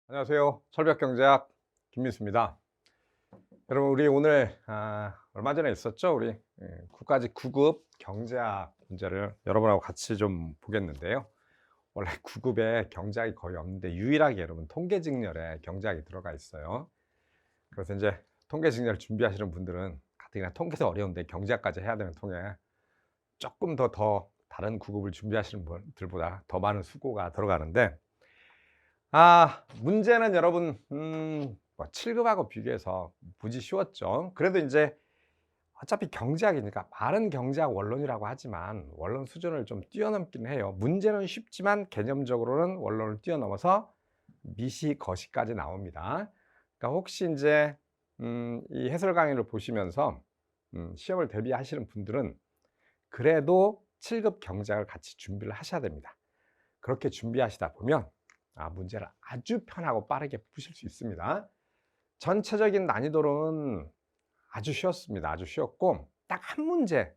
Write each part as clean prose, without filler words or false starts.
안녕하세요. 철벽경제학 김민수입니다. 여러분, 우리 오늘 얼마 전에 있었죠? 우리 국가직 9급 경제학 문제를 여러분하고 같이 좀 보겠는데요. 원래 9급에 경제학이 거의 없는데 유일하게 여러분 통계직렬에 경제학이 들어가 있어요. 그래서 이제 통계직렬 준비하시는 분들은 가뜩이나 통계도 어려운데 경제학까지 해야 되는 통에 조금 더 다른 9급을 준비하시는 분들보다 더 많은 수고가 들어가는데, 문제는 여러분 7급하고 비교해서 무지 쉬웠죠. 그래도 이제 어차피 경제학이니까 말은 경제학 원론이라고 하지만 원론 수준을 좀 뛰어넘기는 해요. 문제는 쉽지만 개념적으로는 원론을 뛰어넘어서 미시 거시까지 나옵니다. 그러니까 혹시 이제 이 해설 강의를 보시면서 시험을 대비하시는 분들은 그래도 7급 경제학을 같이 준비를 하셔야 됩니다. 그렇게 준비하시다 보면 문제를 아주 편하고 빠르게 푸실 수 있습니다. 전체적인 난이도는 아주 쉬웠습니다. 아주 쉬웠고 딱 한 문제,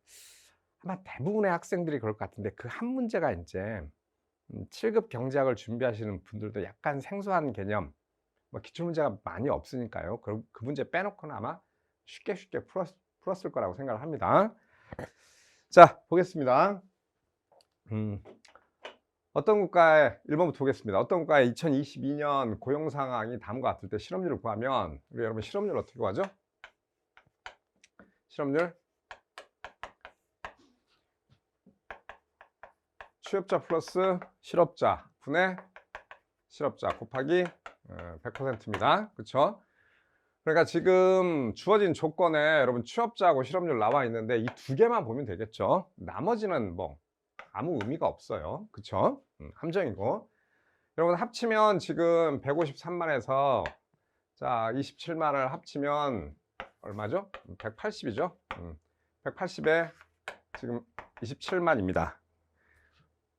아마 대부분의 학생들이 그럴 것 같은데 그 한 문제가 이제 7급 경제학을 준비하시는 분들도 약간 생소한 개념, 뭐 기출문제가 많이 없으니까요. 그 문제 빼놓고는 아마 쉽게 풀었을 거라고 생각을 합니다. 자, 보겠습니다. 어떤 국가의 1번부터 보겠습니다. 어떤 국가의 2022년 고용 상황이 다음과 같을 때 실업률을 구하면, 우리 여러분 실업률 어떻게 구하죠? 실업률 취업자 플러스 실업자 분의 실업자 곱하기 100%입니다. 그렇죠? 그러니까 지금 주어진 조건에 여러분 취업자하고 실업률 나와 있는데 이 두 개만 보면 되겠죠. 나머지는 뭐 아무 의미가 없어요. 그렇죠? 함정이고. 여러분 합치면 지금 153만에서 자 27만을 합치면 얼마죠? 180이죠. 180에 지금 27만입니다.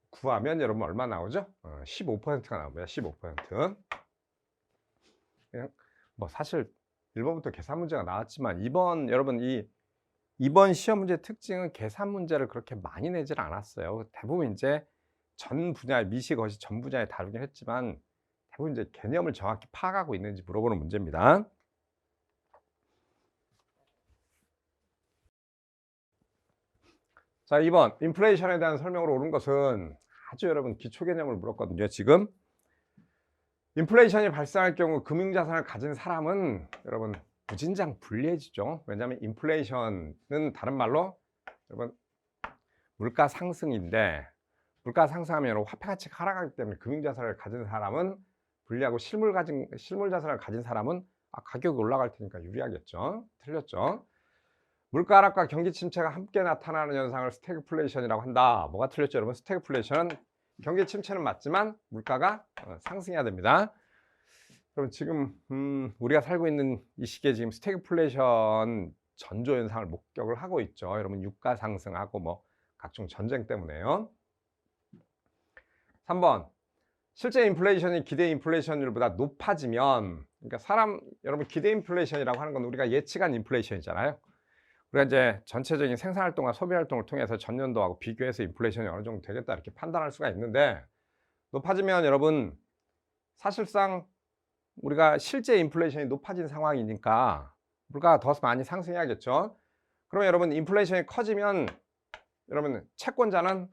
구하면 여러분 얼마 나오죠? 15%가 나옵니다. 15%. 그냥 뭐 사실 1번부터 계산 문제가 나왔지만 여러분 이번 시험 문제 특징은 계산 문제를 그렇게 많이 내질 않았어요. 대부분 이제 전 분야의 미시 거시 전 분야에 다루긴 했지만 대부분 이제 개념을 정확히 파악하고 있는지 물어보는 문제입니다. 자, 2번 인플레이션에 대한 설명으로 옳은 것은 아주 여러분 기초 개념을 물었거든요. 지금 인플레이션이 발생할 경우 금융자산을 가진 사람은 여러분 무진장 불리해지죠. 왜냐하면 인플레이션은 다른 말로 여러분 물가 상승인데, 물가 상승하면 화폐 가치가 하락하기 때문에 금융자산을 가진 사람은 불리하고 실물 자산을 가진 사람은 가격이 올라갈 테니까 유리하겠죠. 틀렸죠. 물가 하락과 경기 침체가 함께 나타나는 현상을 스태그플레이션이라고 한다. 뭐가 틀렸죠, 여러분? 스태그플레이션은 경기 침체는 맞지만 물가가 상승해야 됩니다. 그럼 지금 우리가 살고 있는 이 시기에 지금 스태그플레이션 전조 현상을 목격을 하고 있죠. 여러분 유가 상승하고 뭐 각종 전쟁 때문에요. 3번 실제 인플레이션이 기대 인플레이션율보다 높아지면, 그러니까 여러분 기대 인플레이션이라고 하는 건 우리가 예측한 인플레이션이잖아요. 우리가 이제 전체적인 생산활동과 소비활동을 통해서 전년도하고 비교해서 인플레이션이 어느 정도 되겠다 이렇게 판단할 수가 있는데, 높아지면 여러분 사실상 우리가 실제 인플레이션이 높아진 상황이니까 물가가 더 많이 상승해야겠죠. 그러면 여러분 인플레이션이 커지면 여러분 채권자는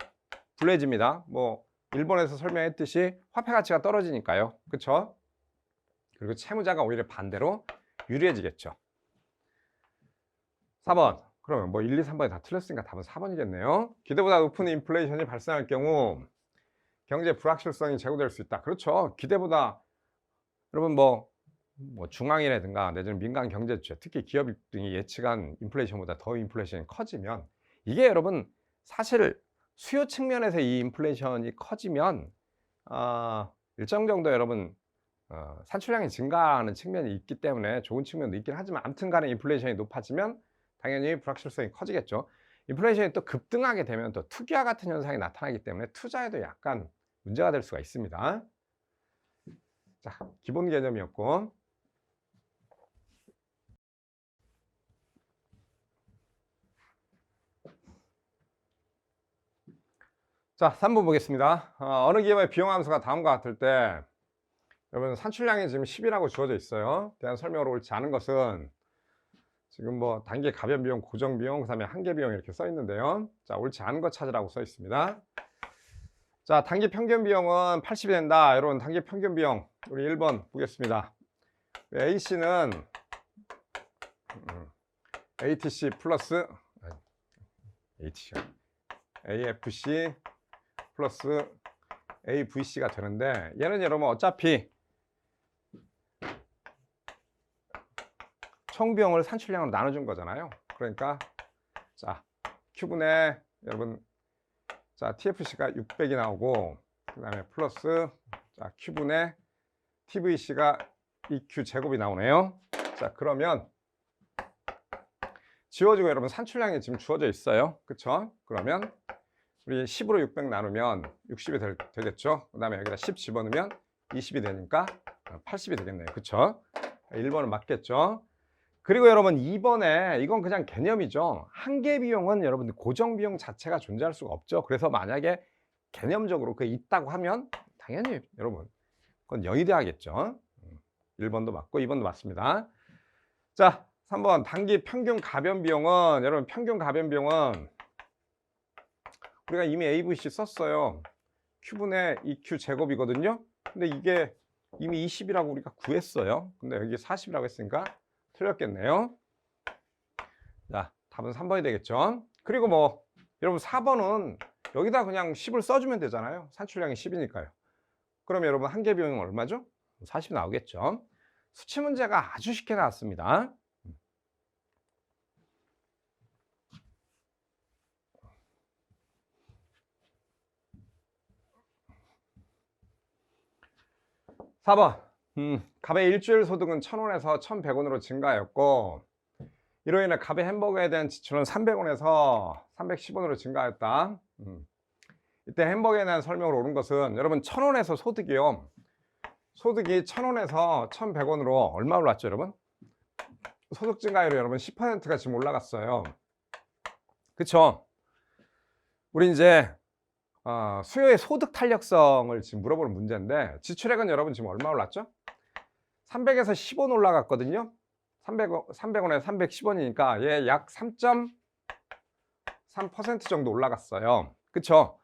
불리해집니다. 뭐 일본에서 설명했듯이 화폐 가치가 떨어지니까요. 그렇죠? 그리고 채무자가 오히려 반대로 유리해지겠죠. 4번. 그러면 뭐 1, 2, 3번이 다 틀렸으니까 답은 4번이겠네요. 기대보다 높은 인플레이션이 발생할 경우 경제 불확실성이 제고될 수 있다. 그렇죠. 기대보다 여러분 뭐 중앙이라든가 내지는 민간 경제주체, 특히 기업 등이 예측한 인플레이션보다 더 인플레이션이 커지면, 이게 여러분 사실 수요 측면에서 이 인플레이션이 커지면 일정 정도 여러분 산출량이 증가하는 측면이 있기 때문에 좋은 측면도 있긴 하지만, 아무튼 간에 인플레이션이 높아지면 당연히 불확실성이 커지겠죠. 인플레이션이 또 급등하게 되면 또 투기와 같은 현상이 나타나기 때문에 투자에도 약간 문제가 될 수가 있습니다. 자, 기본 개념이었고. 자, 3번 보겠습니다. 어느 기업의 비용함수가 다음과 같을 때 여러분 산출량이 지금 10이라고 주어져 있어요. 대한 설명으로 옳지 않은 것은 지금 뭐 단기 가변 비용, 고정 비용, 그다음에 한계 비용 이렇게 써 있는데요. 자, 옳지 않은 것 찾으라고 써 있습니다. 자, 단기 평균 비용은 80이 된다. 여러분 단기 평균 비용 우리 1번 보겠습니다. AC는 ATC 플러스 AFC 플러스 AVC가 되는데 얘는 여러분 어차피 총 비용을 산출량으로 나눠준 거잖아요. 그러니까 자, Q분의 여러분 자, TFC가 600이 나오고 그다음에 플러스 자, Q분의 TVC가 2Q 제곱이 나오네요. 자, 그러면 지워지고 여러분 산출량이 지금 주어져 있어요. 그쵸? 그러면 우리 10으로 600 나누면 60이 되겠죠? 그 다음에 여기다 10 집어넣으면 20이 되니까 80이 되겠네요. 그쵸? 1번은 맞겠죠? 그리고 여러분 2번에 이건 그냥 개념이죠. 한계 비용은 여러분 고정 비용 자체가 존재할 수가 없죠. 그래서 만약에 개념적으로 그게 있다고 하면 당연히 여러분 그건 0이 돼야겠죠. 1번도 맞고 2번도 맞습니다. 자, 3번 단기 평균 가변 비용은 여러분 평균 가변 비용은 우리가 이미 AVC 썼어요. Q분의 2Q 제곱이거든요. 근데 이게 이미 20이라고 우리가 구했어요. 근데 여기 40이라고 했으니까 틀렸겠네요. 자, 답은 3번이 되겠죠. 그리고 뭐 여러분 4번은 여기다 그냥 10을 써주면 되잖아요. 산출량이 10이니까요. 그럼 여러분 한계 비용은 얼마죠? 40 나오겠죠. 수치 문제가 아주 쉽게 나왔습니다. (4번) 갑의 일주일 소득은 1,000원에서 1,100원으로 증가하였고 이로 인해 갑의 햄버거에 대한 지출은 300원에서 310원으로 증가하였다. 이때 햄버거에 대한 설명을 옳은 것은 여러분 1,000원에서 소득이요. 소득이 1,000원에서 1,100원으로 얼마 올랐죠 여러분? 소득 증가율이 여러분 10%가 지금 올라갔어요. 그쵸? 우리 이제 수요의 소득 탄력성을 지금 물어보는 문제인데 지출액은 여러분 지금 얼마 올랐죠? 300에서 10원 올라갔거든요. 300원에 310원이니까 얘 약 3.3% 정도 올라갔어요. 그쵸?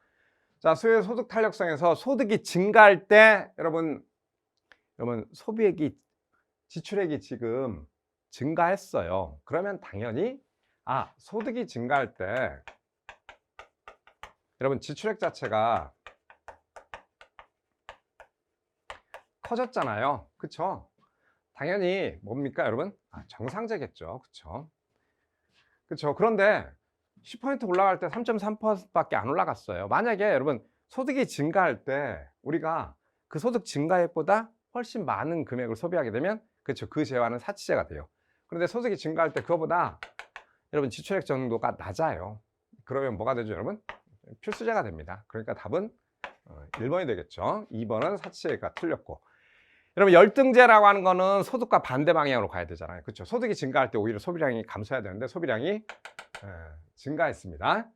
자, 수요의 소득 탄력성에서 소득이 증가할 때 여러분 소비액이 지출액이 지금 증가했어요. 그러면 당연히 소득이 증가할 때 여러분 지출액 자체가 커졌잖아요. 그쵸? 당연히 뭡니까 여러분? 정상제겠죠. 그쵸? 그쵸? 그런데 10% 올라갈 때 3.3%밖에 안 올라갔어요. 만약에 여러분 소득이 증가할 때 우리가 그 소득 증가액보다 훨씬 많은 금액을 소비하게 되면 그렇죠. 그 재화는 사치제가 돼요. 그런데 소득이 증가할 때 그거보다 여러분 지출액 정도가 낮아요. 그러면 뭐가 되죠 여러분? 필수제가 됩니다. 그러니까 답은 1번이 되겠죠. 2번은 사치제가 틀렸고 여러분 열등제라고 하는 거는 소득과 반대 방향으로 가야 되잖아요. 그렇죠? 소득이 증가할 때 오히려 소비량이 감소해야 되는데 소비량이 증가했습니다.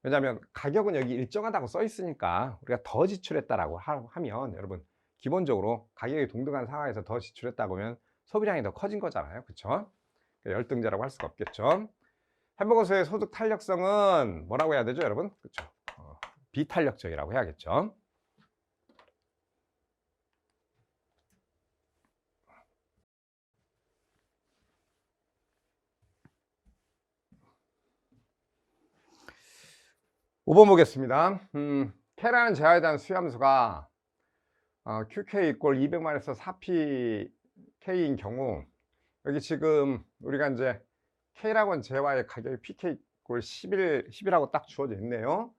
왜냐하면 가격은 여기 일정하다고 써 있으니까 우리가 더 지출했다라고 하면 여러분 기본적으로 가격이 동등한 상황에서 더 지출했다고 하면 소비량이 더 커진 거잖아요. 그렇죠? 열등제라고 할 수가 없겠죠. 햄버거수의 소득 탄력성은 뭐라고 해야 되죠 여러분? 그렇죠? 비탄력적이라고 해야겠죠. (5번) 보겠습니다. K라는 재화에 대한 수요함수가 QK 이꼴 200만에서 4PK인 경우 여기 지금 우리가 이제 K라고 하는 재화의 가격이 PK 이꼴 10이라고 딱 주어져 있네요.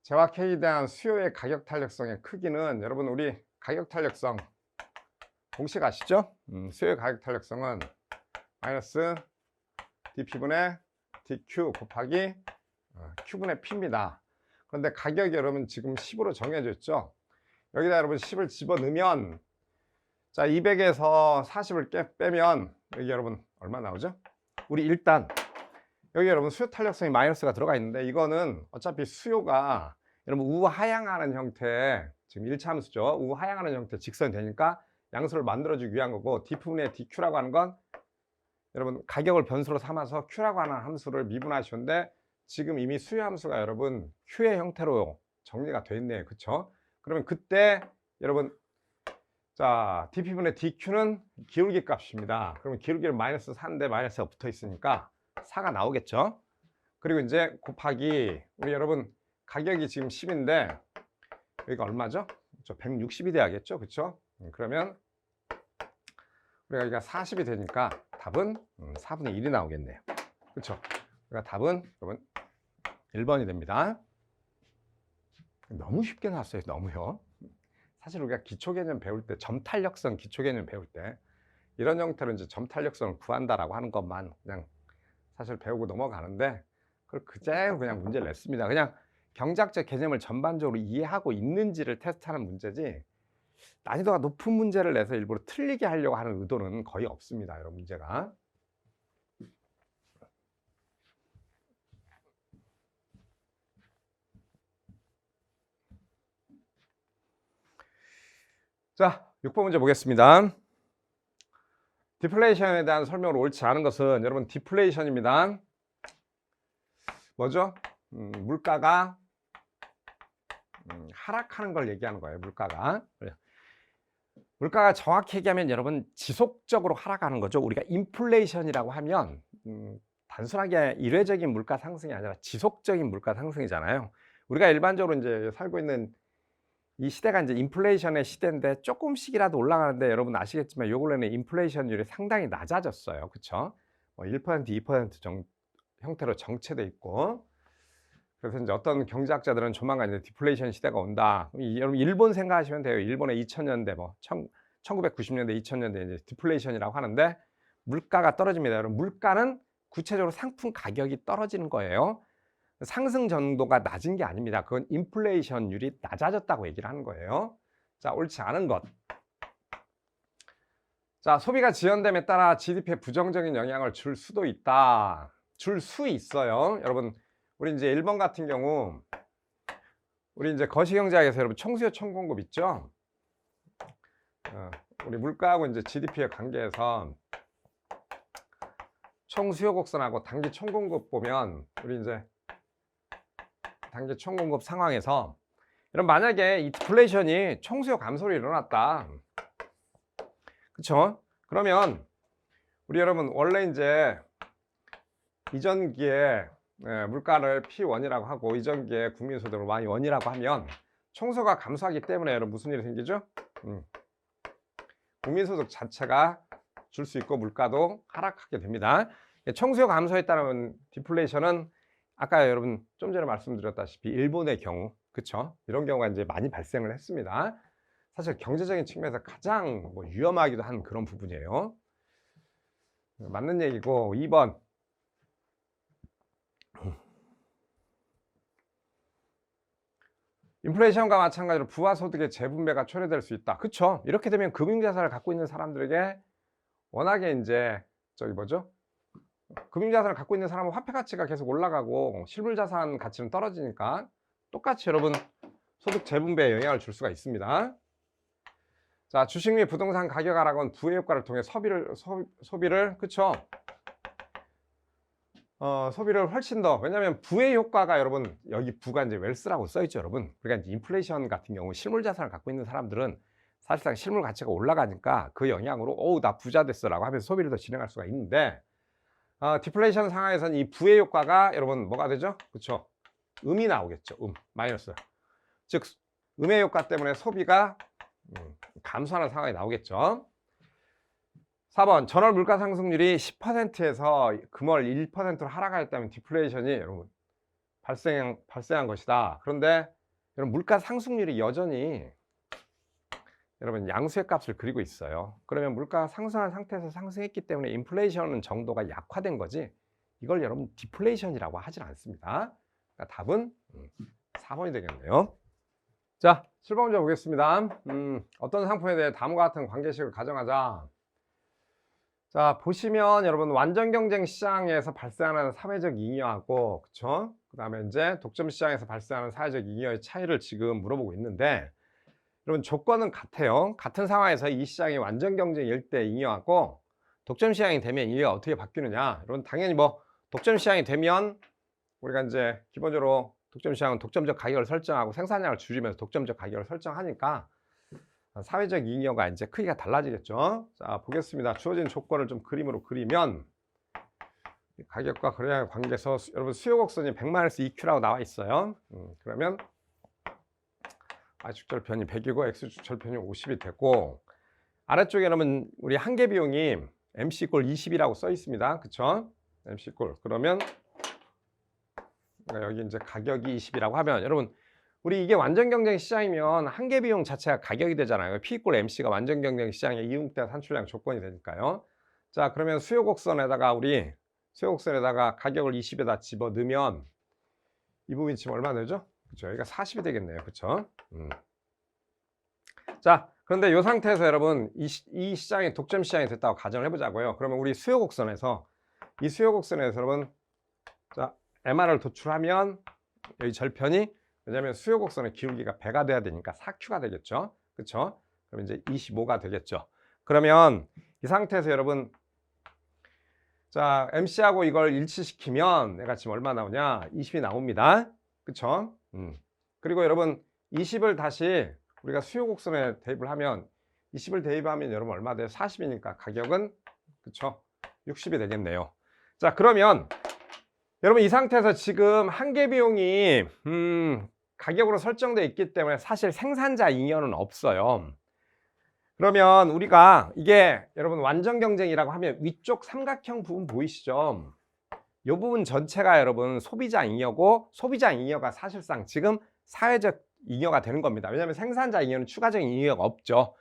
재화 K에 대한 수요의 가격 탄력성의 크기는 여러분 우리 가격 탄력성 공식 아시죠? 수요의 가격 탄력성은 마이너스 dP분의 dQ 곱하기 Q분의 P입니다. 그런데 가격이 여러분 지금 10으로 정해져 있죠? 여기다 여러분 10을 집어넣으면 자 200에서 40을 빼면 여기 여러분 얼마 나오죠? 우리 일단 여기 여러분 수요 탄력성이 마이너스가 들어가 있는데 이거는 어차피 수요가 여러분 우하향하는 형태의 지금 1차 함수죠. 우하향하는 형태 직선이 되니까 양수를 만들어주기 위한 거고, D분의 DQ라고 하는 건 여러분 가격을 변수로 삼아서 Q라고 하는 함수를 미분하셨는데, 지금 이미 수요 함수가 여러분 Q의 형태로 정리가 되어 있네요. 그쵸? 그러면 그때 여러분, 자, dp분의 dq는 기울기 값입니다. 그러면 기울기를 마이너스 4인데 마이너스가 붙어 있으니까 4가 나오겠죠. 그리고 이제 곱하기, 우리 여러분 가격이 지금 10인데 여기가 얼마죠? 160이 돼야겠죠. 그쵸? 그러면 우리가 여기가 40이 되니까 답은 4분의 1이 나오겠네요. 그쵸? 그러니까 답은 여러분 1번이 됩니다. 너무 쉽게 나왔어요. 너무요. 사실 우리가 기초개념 배울 때, 점탄력성 기초개념 배울 때 이런 형태로 이제 점탄력성을 구한다라고 하는 것만 그냥 사실 배우고 넘어가는데, 그걸 그대로 그냥 문제를 냈습니다. 그냥 경제학적 개념을 전반적으로 이해하고 있는지를 테스트하는 문제지, 난이도가 높은 문제를 내서 일부러 틀리게 하려고 하는 의도는 거의 없습니다. 여러분 문제가. 자, 6번 문제 보겠습니다. 디플레이션에 대한 설명으로 옳지 않은 것은 여러분 디플레이션입니다. 뭐죠? 물가가 하락하는 걸 얘기하는 거예요. 물가가 정확히 얘기하면 여러분 지속적으로 하락하는 거죠. 우리가 인플레이션이라고 하면 단순하게 일회적인 물가 상승이 아니라 지속적인 물가 상승이잖아요. 우리가 일반적으로 이제 살고 있는 이 시대가 이제 인플레이션의 시대인데, 조금씩이라도 올라가는데 여러분 아시겠지만 요 근래는 인플레이션율이 상당히 낮아졌어요. 그쵸? 1%, 2% 형태로 정체돼 있고, 그래서 이제 어떤 경제학자들은 조만간 이제 디플레이션 시대가 온다. 여러분 일본 생각하시면 돼요. 일본의 2000년대 1990년대 2000년대 이제 디플레이션이라고 하는데, 물가가 떨어집니다. 여러분 물가는 구체적으로 상품 가격이 떨어지는 거예요. 상승 정도가 낮은 게 아닙니다. 그건 인플레이션율이 낮아졌다고 얘기를 하는 거예요. 자, 옳지 않은 것. 자, 소비가 지연됨에 따라 GDP에 부정적인 영향을 줄 수도 있다. 줄 수 있어요. 여러분, 우리 이제 1번 같은 경우, 우리 이제 거시경제학에서 여러분 총수요 총공급 있죠? 우리 물가하고 이제 GDP의 관계에서 총수요 곡선하고 단기 총공급 보면, 우리 이제 단기 총공급 상황에서 이런, 만약에 이 디플레이션이 총수요 감소로 일어났다. 그쵸? 그러면 우리 여러분 원래 이제 이전기에 물가를 P1이라고 하고 이전기에 국민소득을 Y1이라고 하면 총수가 감소하기 때문에 여러분 무슨 일이 생기죠? 국민소득 자체가 줄 수 있고 물가도 하락하게 됩니다. 총수요 감소에 따른 디플레이션은 아까 여러분 좀 전에 말씀드렸다시피 일본의 경우, 그쵸? 이런 경우가 이제 많이 발생을 했습니다. 사실 경제적인 측면에서 가장 위험하기도 한 그런 부분이에요. 맞는 얘기고. 2번. 인플레이션과 마찬가지로 부가소득의 재분배가 초래될 수 있다. 그쵸? 이렇게 되면 금융자산을 갖고 있는 사람들에게 워낙에 이제 금융자산을 갖고 있는 사람은 화폐 가치가 계속 올라가고 실물자산 가치는 떨어지니까 똑같이 여러분 소득 재분배에 영향을 줄 수가 있습니다. 자, 주식 및 부동산 가격 하락은 부의 효과를 통해 소비를 그쵸? 소비를 훨씬 더, 왜냐하면 부의 효과가 여러분 여기 부가 이제 웰스라고 써있죠 여러분. 그러니까 이제 인플레이션 같은 경우 실물 자산을 갖고 있는 사람들은 사실상 실물 가치가 올라가니까 그 영향으로 나 부자 됐어 라고 하면서 소비를 더 진행할 수가 있는데, 디플레이션 상황에서는 이 부의 효과가 여러분 뭐가 되죠? 그쵸? 음이 나오겠죠. 마이너스. 즉 음의 효과 때문에 소비가 감소하는 상황이 나오겠죠. 4번. 전월 물가 상승률이 10%에서 금월 1%로 하락하였다면 디플레이션이 여러분 발생한 것이다. 그런데 여러분 물가 상승률이 여전히 여러분 양수의 값을 그리고 있어요. 그러면 물가가 상승한 상태에서 상승했기 때문에 인플레이션 정도가 약화된 거지, 이걸 여러분 디플레이션이라고 하진 않습니다. 그러니까 답은 4번이 되겠네요. 자, 7번 문제 보겠습니다. 어떤 상품에 대해 다음과 같은 관계식을 가정하자. 자, 보시면 여러분 완전 경쟁 시장에서 발생하는 사회적 잉여하고, 그쵸? 그 다음에 이제 독점 시장에서 발생하는 사회적 잉여의 차이를 지금 물어보고 있는데, 여러분 조건은 같아요. 같은 상황에서 이 시장이 완전 경쟁일 때 잉여하고 독점 시장이 되면 이게 어떻게 바뀌느냐. 여러분 당연히 뭐 독점 시장이 되면 우리가 이제 기본적으로 독점 시장은 독점적 가격을 설정하고 생산량을 줄이면서 독점적 가격을 설정하니까 사회적 잉여가 이제 크기가 달라지겠죠. 자, 보겠습니다. 주어진 조건을 좀 그림으로 그리면 가격과 거래량의 관계에서 여러분 수요 곡선이 100-EQ라고 나와 있어요. 그러면 Y축절편이 100이고 X축절편이 50이 되고 아래쪽에 그러면 우리 한계 비용이 MC= 20이라고 써 있습니다. 그쵸? MC=. 그러면 여기 이제 가격이 20이라고 하면 여러분 우리 이게 완전 경쟁 시장이면 한계 비용 자체가 가격이 되잖아요. P=MC가 완전 경쟁 시장의 이용대 산출량 조건이 되니까요. 자, 그러면 수요 곡선에다가 우리 수요 곡선에다가 가격을 20에다 집어 넣으면 이 부분이 지금 얼마 되죠? 그쵸? 여기가 40이 되겠네요. 그쵸? 자, 그런데 이 상태에서 여러분 이 시장이 독점 시장이 됐다고 가정을 해보자고요. 그러면 우리 수요 곡선에서 이 수요 곡선에서 여러분 자 MR을 도출하면 여기 절편이 왜냐하면 수요 곡선의 기울기가 배가 돼야 되니까 4Q가 되겠죠. 그쵸? 그럼 이제 25가 되겠죠. 그러면 이 상태에서 여러분 자 MC하고 이걸 일치시키면 내가 지금 얼마 나오냐? 20이 나옵니다. 그쵸? 그리고 여러분 20을 다시 우리가 수요 곡선에 대입을 하면 20을 대입하면 여러분 얼마 돼요? 40이니까 가격은 그쵸? 60이 되겠네요. 자, 그러면 여러분 이 상태에서 지금 한계 비용이 가격으로 설정되어 있기 때문에 사실 생산자 잉여는 없어요. 그러면 우리가 이게 여러분 완전 경쟁이라고 하면 위쪽 삼각형 부분 보이시죠? 이 부분 전체가 여러분 소비자 잉여고 소비자 잉여가 사실상 지금 사회적 잉여가 되는 겁니다. 왜냐하면 생산자 잉여는 추가적인 잉여가 없죠.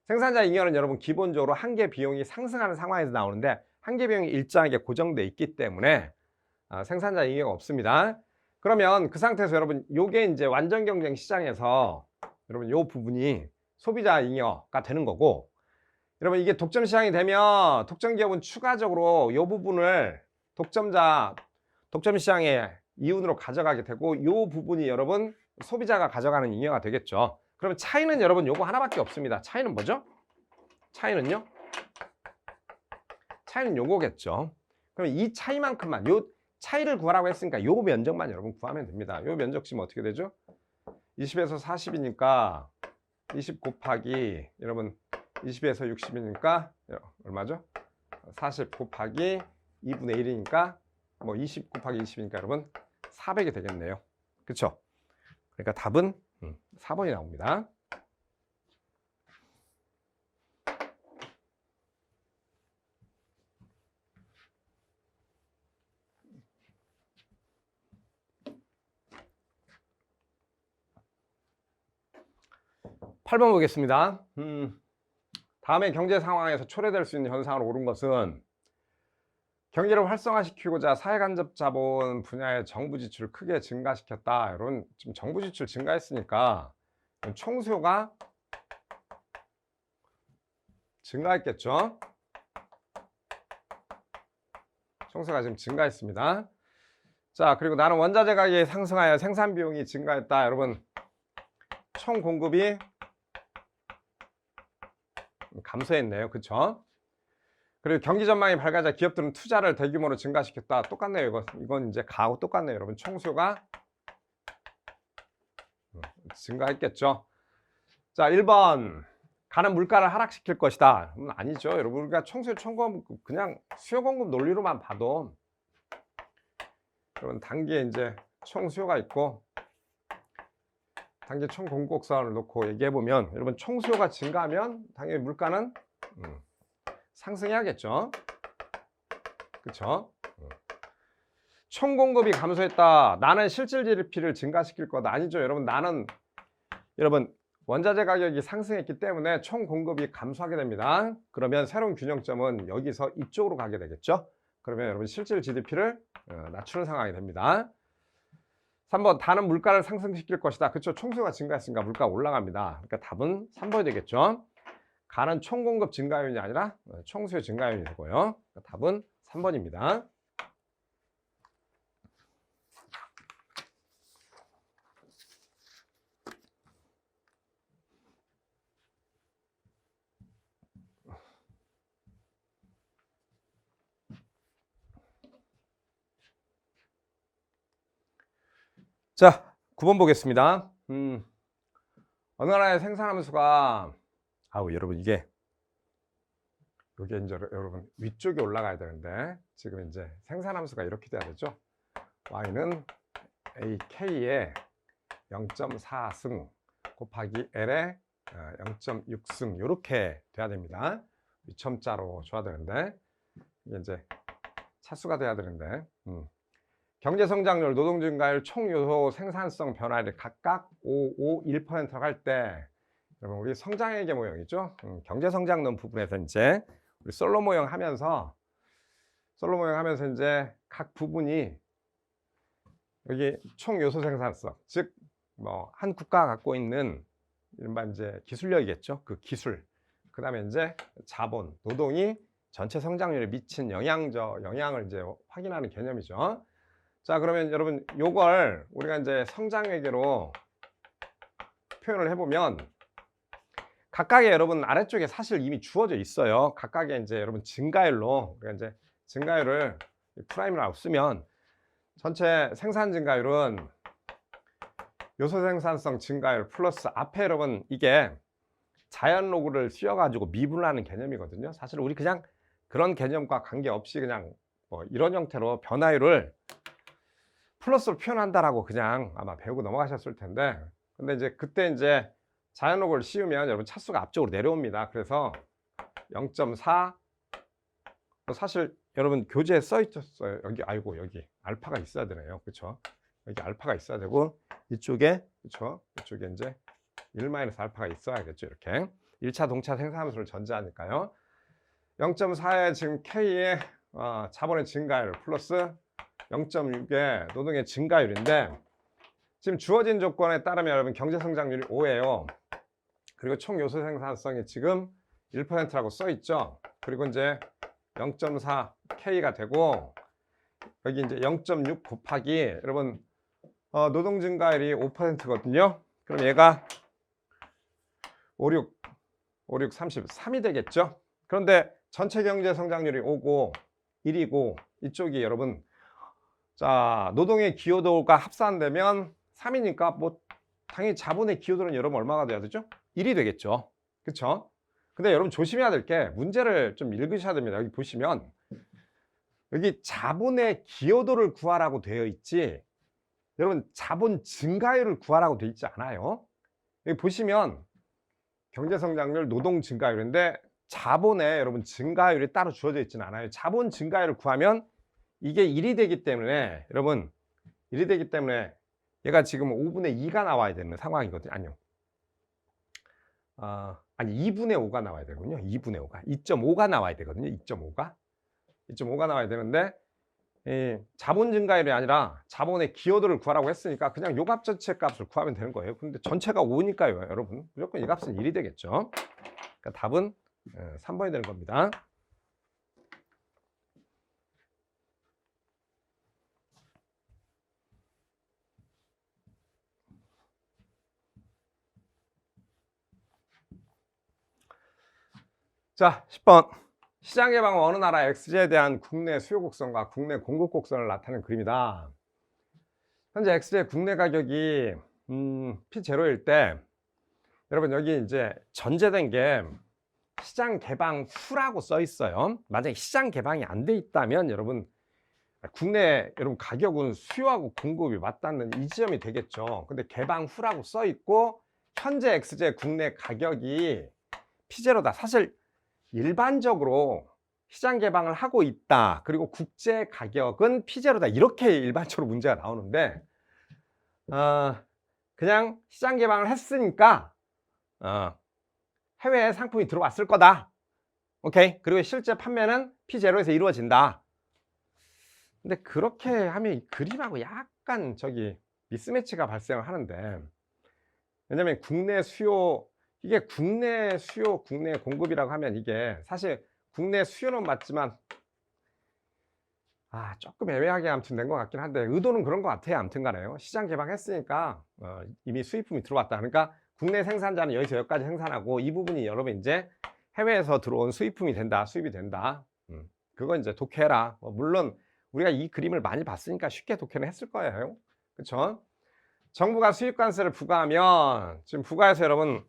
생산자 잉여는 여러분 기본적으로 한계 비용이 상승하는 상황에서 나오는데 한계 비용이 일정하게 고정되어 있기 때문에 생산자 잉여가 없습니다. 그러면 그 상태에서 여러분 요게 이제 완전 경쟁 시장에서 여러분 요 부분이 소비자 잉여가 되는 거고 여러분 이게 독점 시장이 되면 독점 기업은 추가적으로 요 부분을 독점 시장의 이윤으로 가져가게 되고 요 부분이 여러분 소비자가 가져가는 잉여가 되겠죠. 그러면 차이는 여러분 요거 하나밖에 없습니다. 차이는 뭐죠? 차이는요? 차이는 요거겠죠. 그럼 이 차이만큼만 요 차이를 구하라고 했으니까 요 면적만 여러분 구하면 됩니다. 요 면적 지금 어떻게 되죠? 20에서 40이니까 20 곱하기 여러분 20에서 60이니까 얼마죠? 40 곱하기 2분의 1이니까 뭐 20 곱하기 20이니까 여러분 400이 되겠네요. 그쵸? 그러니까 답은 4번이 나옵니다. (8번) 보겠습니다. 다음의 경제 상황에서 초래될 수 있는 현상으로 옳은 것은 경제를 활성화시키고자 사회간접자본 분야의 정부 지출을 크게 증가시켰다. 여러분 지금 정부 지출 증가했으니까 총수요가 증가했겠죠. 총수요가 지금 증가했습니다. 자, 그리고 나는 원자재 가격이 상승하여 생산 비용이 증가했다. 여러분 총 공급이 감소했네요. 그쵸? 그리고 경기 전망이 밝아져 기업들은 투자를 대규모로 증가시켰다. 똑같네요. 이건 이제 가하고 똑같네요. 여러분 총수요가 증가했겠죠. 자, 1번 가는 물가를 하락시킬 것이다. 아니죠. 여러분 우리가 총수요 총공급 그냥 수요 공급 논리로만 봐도 여러분 단기에 이제 총수요가 있고 단기 총공급선을 놓고 얘기해 보면 여러분 총수요가 증가하면 당연히 물가는 상승해야겠죠. 그쵸? 총공급이 감소했다. 나는 실질 GDP를 증가시킬 거다. 아니죠. 여러분 여러분 원자재 가격이 상승했기 때문에 총공급이 감소하게 됩니다. 그러면 새로운 균형점은 여기서 이쪽으로 가게 되겠죠. 그러면 여러분 실질 GDP를 낮추는 상황이 됩니다. 3번 다는 물가를 상승시킬 것이다. 그쵸? 총수요가 증가했으니까 물가가 올라갑니다. 그러니까 답은 3번이 되겠죠. 가는 총공급 증가율이 아니라 총수요 증가율이 되고요. 그러니까 답은 3번입니다. 자, 9번 보겠습니다. 어느 나라의 생산함수가 여러분 이게 이제 여러분 위쪽에 올라가야 되는데 지금 이제 생산함수가 이렇게 돼야 되죠. y는 ak의 0.4승 곱하기 l의 0.6승 이렇게 돼야 됩니다. 위첨자로 줘야 되는데 이게 이제 차수가 돼야 되는데 경제성장률, 노동증가율, 총요소, 생산성 변화를 각각 5, 1%라고 할 때 여러분 우리 성장액의 모형이죠. 경제성장 넣은 부분에서 이제 우리 솔로 모형 하면서 이제 각 부분이 여기 총요소 생산성, 즉 뭐 한 국가가 갖고 있는 이른바 이제 기술력이겠죠. 그 기술. 그다음에 이제 자본, 노동이 전체 성장률에 미친 영향을 이제 확인하는 개념이죠. 자, 그러면 여러분 요걸 우리가 이제 성장회계로 표현을 해보면 각각의 여러분 아래쪽에 사실 이미 주어져 있어요. 각각의 이제 여러분 증가율로 우리가 이제 증가율을 프라임이라고 쓰면 전체 생산 증가율은 요소 생산성 증가율 플러스 앞에 여러분 이게 자연 로그를 씌워가지고 미분하는 개념이거든요. 사실 우리 그냥 그런 개념과 관계없이 그냥 뭐 이런 형태로 변화율을 플러스로 표현한다라고 그냥 아마 배우고 넘어가셨을 텐데, 근데 이제 그때 이제 자연 로그를 씌우면 여러분 차수가 앞쪽으로 내려옵니다. 그래서 0.4 사실 여러분 교재에 써 있었어요. 여기 알파가 있어야 되네요. 그렇죠? 여기 알파가 있어야 되고 이쪽에 그렇죠? 이쪽에 이제 1-알파가 있어야겠죠. 이렇게 1차 동차 생산함수를 전제하니까요. 0.4의 지금 K의 자본의 증가율 플러스 0.6의 노동의 증가율인데 지금 주어진 조건에 따르면 여러분 경제성장률이 5예요. 그리고 총 요소 생산성이 지금 1%라고 써 있죠. 그리고 이제 0.4 K가 되고 여기 이제 0.6 곱하기 여러분 노동 증가율이 5%거든요. 그럼 얘가 5, 6, 33이 되겠죠. 그런데 전체 경제 성장률이 5고 1이고 이쪽이 여러분 자 노동의 기여도가 합산되면 3이니까 뭐 당연히 자본의 기여도는 여러분 얼마가 돼야 되죠? 1이 되겠죠. 그렇죠? 근데 여러분 조심해야 될 게 문제를 좀 읽으셔야 됩니다. 여기 보시면 여기 자본의 기여도를 구하라고 되어 있지 여러분 자본 증가율을 구하라고 되어 있지 않아요. 여기 보시면 경제성장률, 노동 증가율인데 자본에 여러분 증가율이 따로 주어져 있지는 않아요. 자본 증가율을 구하면 이게 1이 되기 때문에 여러분 1이 되기 때문에 얘가 지금 5분의 2가 나와야 되는 상황이거든요. 아니요. 아니 2분의 5가 나와야 되군요. 2분의 5가 2.5가 나와야 되거든요. 2.5가 나와야 되는데 자본 증가율이 아니라 자본의 기여도를 구하라고 했으니까 그냥 요 값 전체 값을 구하면 되는 거예요. 근데 전체가 5니까요. 여러분 무조건 이 값은 1이 되겠죠. 그러니까 답은 3번이 되는 겁니다. 자, 10번. 시장 개방은 어느 나라 XG에 대한 국내 수요 곡선과 국내 공급 곡선을 나타내는 그림이다. 현재 XG의 국내 가격이 P0일 때 여러분 여기 이제 전제된 게 시장 개방 후라고 써 있어요. 만약에 시장 개방이 안 돼 있다면 여러분 국내 여러분 가격은 수요하고 공급이 맞닿는 이 지점이 되겠죠. 근데 개방 후라고 써 있고 현재 XG의 국내 가격이 P0다. 사실 일반적으로 시장 개방을 하고 있다. 그리고 국제 가격은 P0다. 이렇게 일반적으로 문제가 나오는데 그냥 시장 개방을 했으니까 해외 상품이 들어왔을 거다. 오케이. 그리고 실제 판매는 P0에서 이루어진다. 근데 그렇게 하면 이 그림하고 약간 미스매치가 발생을 하는데, 왜냐면 국내 수요 이게 국내 수요, 국내 공급이라고 하면 이게 사실 국내 수요는 맞지만 조금 애매하게 아무튼 된 것 같긴 한데 의도는 그런 것 같아요. 아무튼 간에요. 시장 개방했으니까 이미 수입품이 들어왔다. 그러니까 국내 생산자는 여기서 여기까지 생산하고 이 부분이 여러분 이제 해외에서 들어온 수입품이 된다. 수입이 된다. 그거 이제 독해라. 물론 우리가 이 그림을 많이 봤으니까 쉽게 독해는 했을 거예요. 그렇죠? 정부가 수입 관세를 부과하면 지금 부과해서 여러분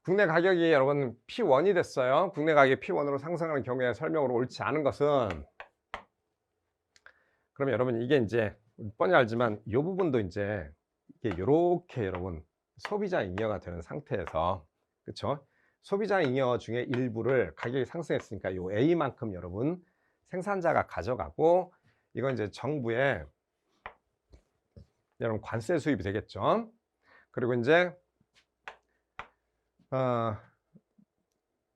국내 가격이 여러분 P1이 됐어요. 국내 가격이 P1으로 상승하는 경우에 설명으로 옳지 않은 것은, 그러면 여러분 이게 이제 뻔히 알지만 이 부분도 이제 이게 요렇게 여러분 소비자 잉여가 되는 상태에서, 그쵸? 소비자 잉여 중에 일부를 가격이 상승했으니까 요 A만큼 여러분 생산자가 가져가고, 이건 이제 정부의 여러분 관세 수입이 되겠죠. 그리고 이제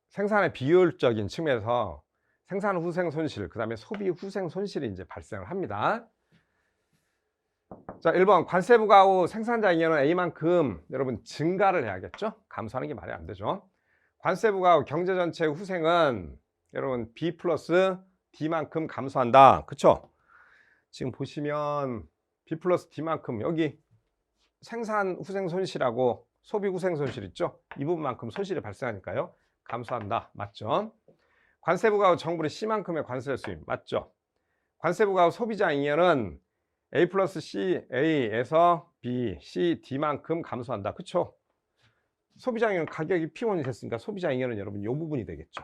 생산의 비효율적인 측면에서 생산 후생 손실, 그 다음에 소비 후생 손실이 이제 발생을 합니다. 자, 1번 관세 부과 후 생산자 잉여는 A만큼 여러분 증가를 해야겠죠. 감소하는 게 말이 안 되죠. 관세 부과 후 경제 전체 후생은 여러분 B 플러스 D만큼 감소한다. 그쵸? 지금 보시면 B 플러스 D만큼 여기 생산 후생 손실하고 소비 후생 손실 있죠? 이 부분만큼 손실이 발생하니까요. 감소한다. 맞죠? 관세 부과 후 정부는 C만큼의 관세 수입. 맞죠? 관세 부과 후 소비자 잉여는 A 플러스 C, A에서 B, C, D만큼 감소한다. 그쵸? 소비자 잉여는 가격이 P1이 됐으니까 소비자 잉여는 여러분 이 부분이 되겠죠.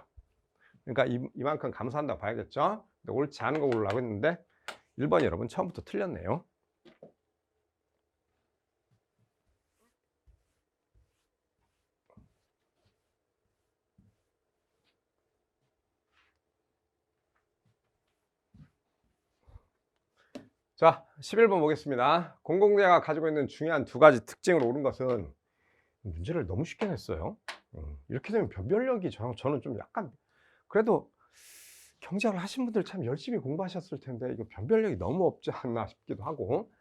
그러니까 이만큼 감소한다고 봐야겠죠? 근데 옳지 않은 거 고르려고 했는데 1번이 여러분 처음부터 틀렸네요. 자, 11번 보겠습니다. 공공재가 가지고 있는 중요한 두 가지 특징으로 옳은 것은, 문제를 너무 쉽게 냈어요. 이렇게 되면 변별력이 저는 좀 약간, 그래도 경제학을 하신 분들 참 열심히 공부하셨을 텐데 이거 변별력이 너무 없지 않나 싶기도 하고,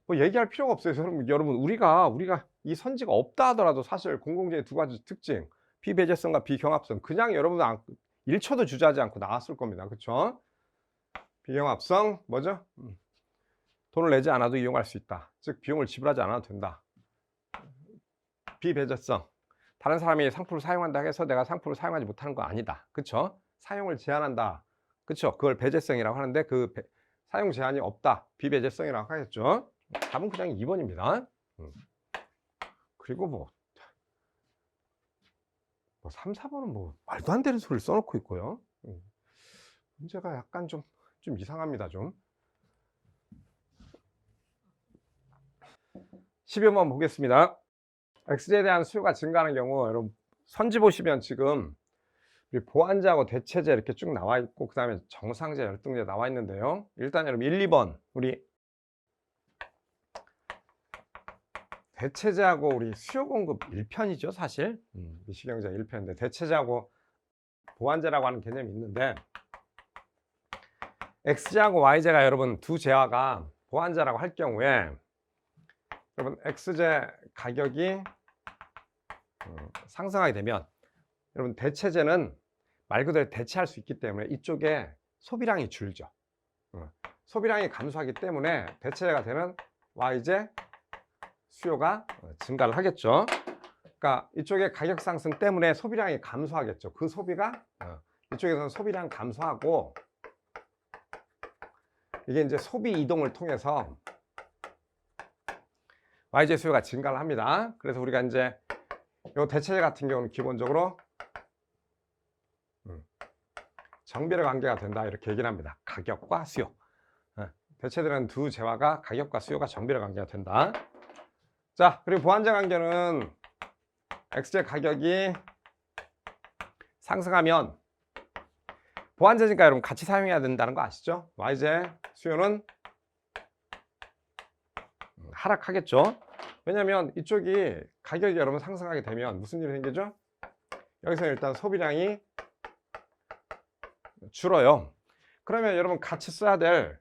뭐 얘기할 필요가 없어요. 여러분 우리가 이 선지가 없다 하더라도 사실 공공재의 두 가지 특징, 비배제성과 비경합성, 그냥 여러분 1초도 주저하지 않고 나왔을 겁니다. 그렇죠? 비경합성 뭐죠? 돈을 내지 않아도 이용할 수 있다. 즉 비용을 지불하지 않아도 된다. 비배제성, 다른 사람이 상품을 사용한다 해서 내가 상품을 사용하지 못하는 거 아니다. 그쵸? 사용을 제한한다. 그쵸? 그걸 배제성이라고 하는데 그 사용 제한이 없다. 비배제성이라고 하겠죠. 답은 그냥 2번입니다. 그리고 뭐 3, 4번은 뭐 말도 안 되는 소리를 써놓고 있고요. 문제가 약간 좀 이상합니다. 좀 12번 보겠습니다. X제에 대한 수요가 증가하는 경우, 여러분 선지 보시면 지금 우리 보완제하고 대체제 이렇게 쭉 나와 있고, 그 다음에 정상제, 열등제 나와 있는데요. 일단 여러분 1, 2번 우리 대체제하고 우리 수요 공급 1편이죠 사실. 미시경제 1편인데 대체제하고 보완제라고 하는 개념이 있는데, X제하고 Y제가 여러분 두 제화가 보완제라고 할 경우에 여러분 X제 가격이 상승하게 되면 여러분 대체제는 말 그대로 대체할 수 있기 때문에 이쪽에 소비량이 줄죠. 소비량이 감소하기 때문에 대체제가 되는 Y제 수요가 증가를 하겠죠. 그러니까 이쪽에 가격 상승 때문에 소비량이 감소하겠죠. 그 소비가 이쪽에서는 소비량 감소하고, 이게 이제 소비 이동을 통해서 Y제 수요가 증가를 합니다. 그래서 우리가 이제 이 대체제 같은 경우는 기본적으로 정비례 관계가 된다 이렇게 얘기를 합니다. 가격과 수요. 대체되는 두 재화가 가격과 수요가 정비례 관계가 된다. 자, 그리고 보완제 관계는 X제 가격이 상승하면 보완제니까 여러분 같이 사용해야 된다는 거 아시죠? Y제 수요는 하락하겠죠. 왜냐하면 이쪽이 가격이 여러분 상승하게 되면 무슨 일이 생기죠? 여기서 일단 소비량이 줄어요. 그러면 여러분 같이 써야 될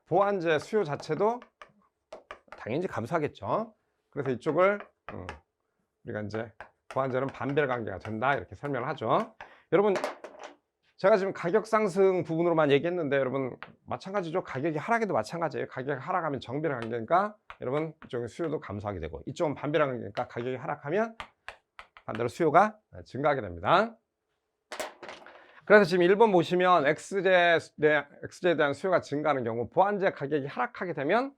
보완제 수요 자체도 당연히 감소하겠죠. 그래서 이쪽을 우리가 이제 보완제는 반별 관계가 된다 이렇게 설명을 하죠. 여러분 제가 지금 가격 상승 부분으로만 얘기했는데 여러분 마찬가지죠. 가격이 하락해도 마찬가지예요. 가격이 하락하면 정비례 관계니까 여러분 이쪽은 수요도 감소하게 되고, 이쪽은 반비례 관계니까 가격이 하락하면 반대로 수요가 증가하게 됩니다. 그래서 지금 1번 보시면 X제에 대한 수요가 증가하는 경우 보완제 가격이 하락하게 되면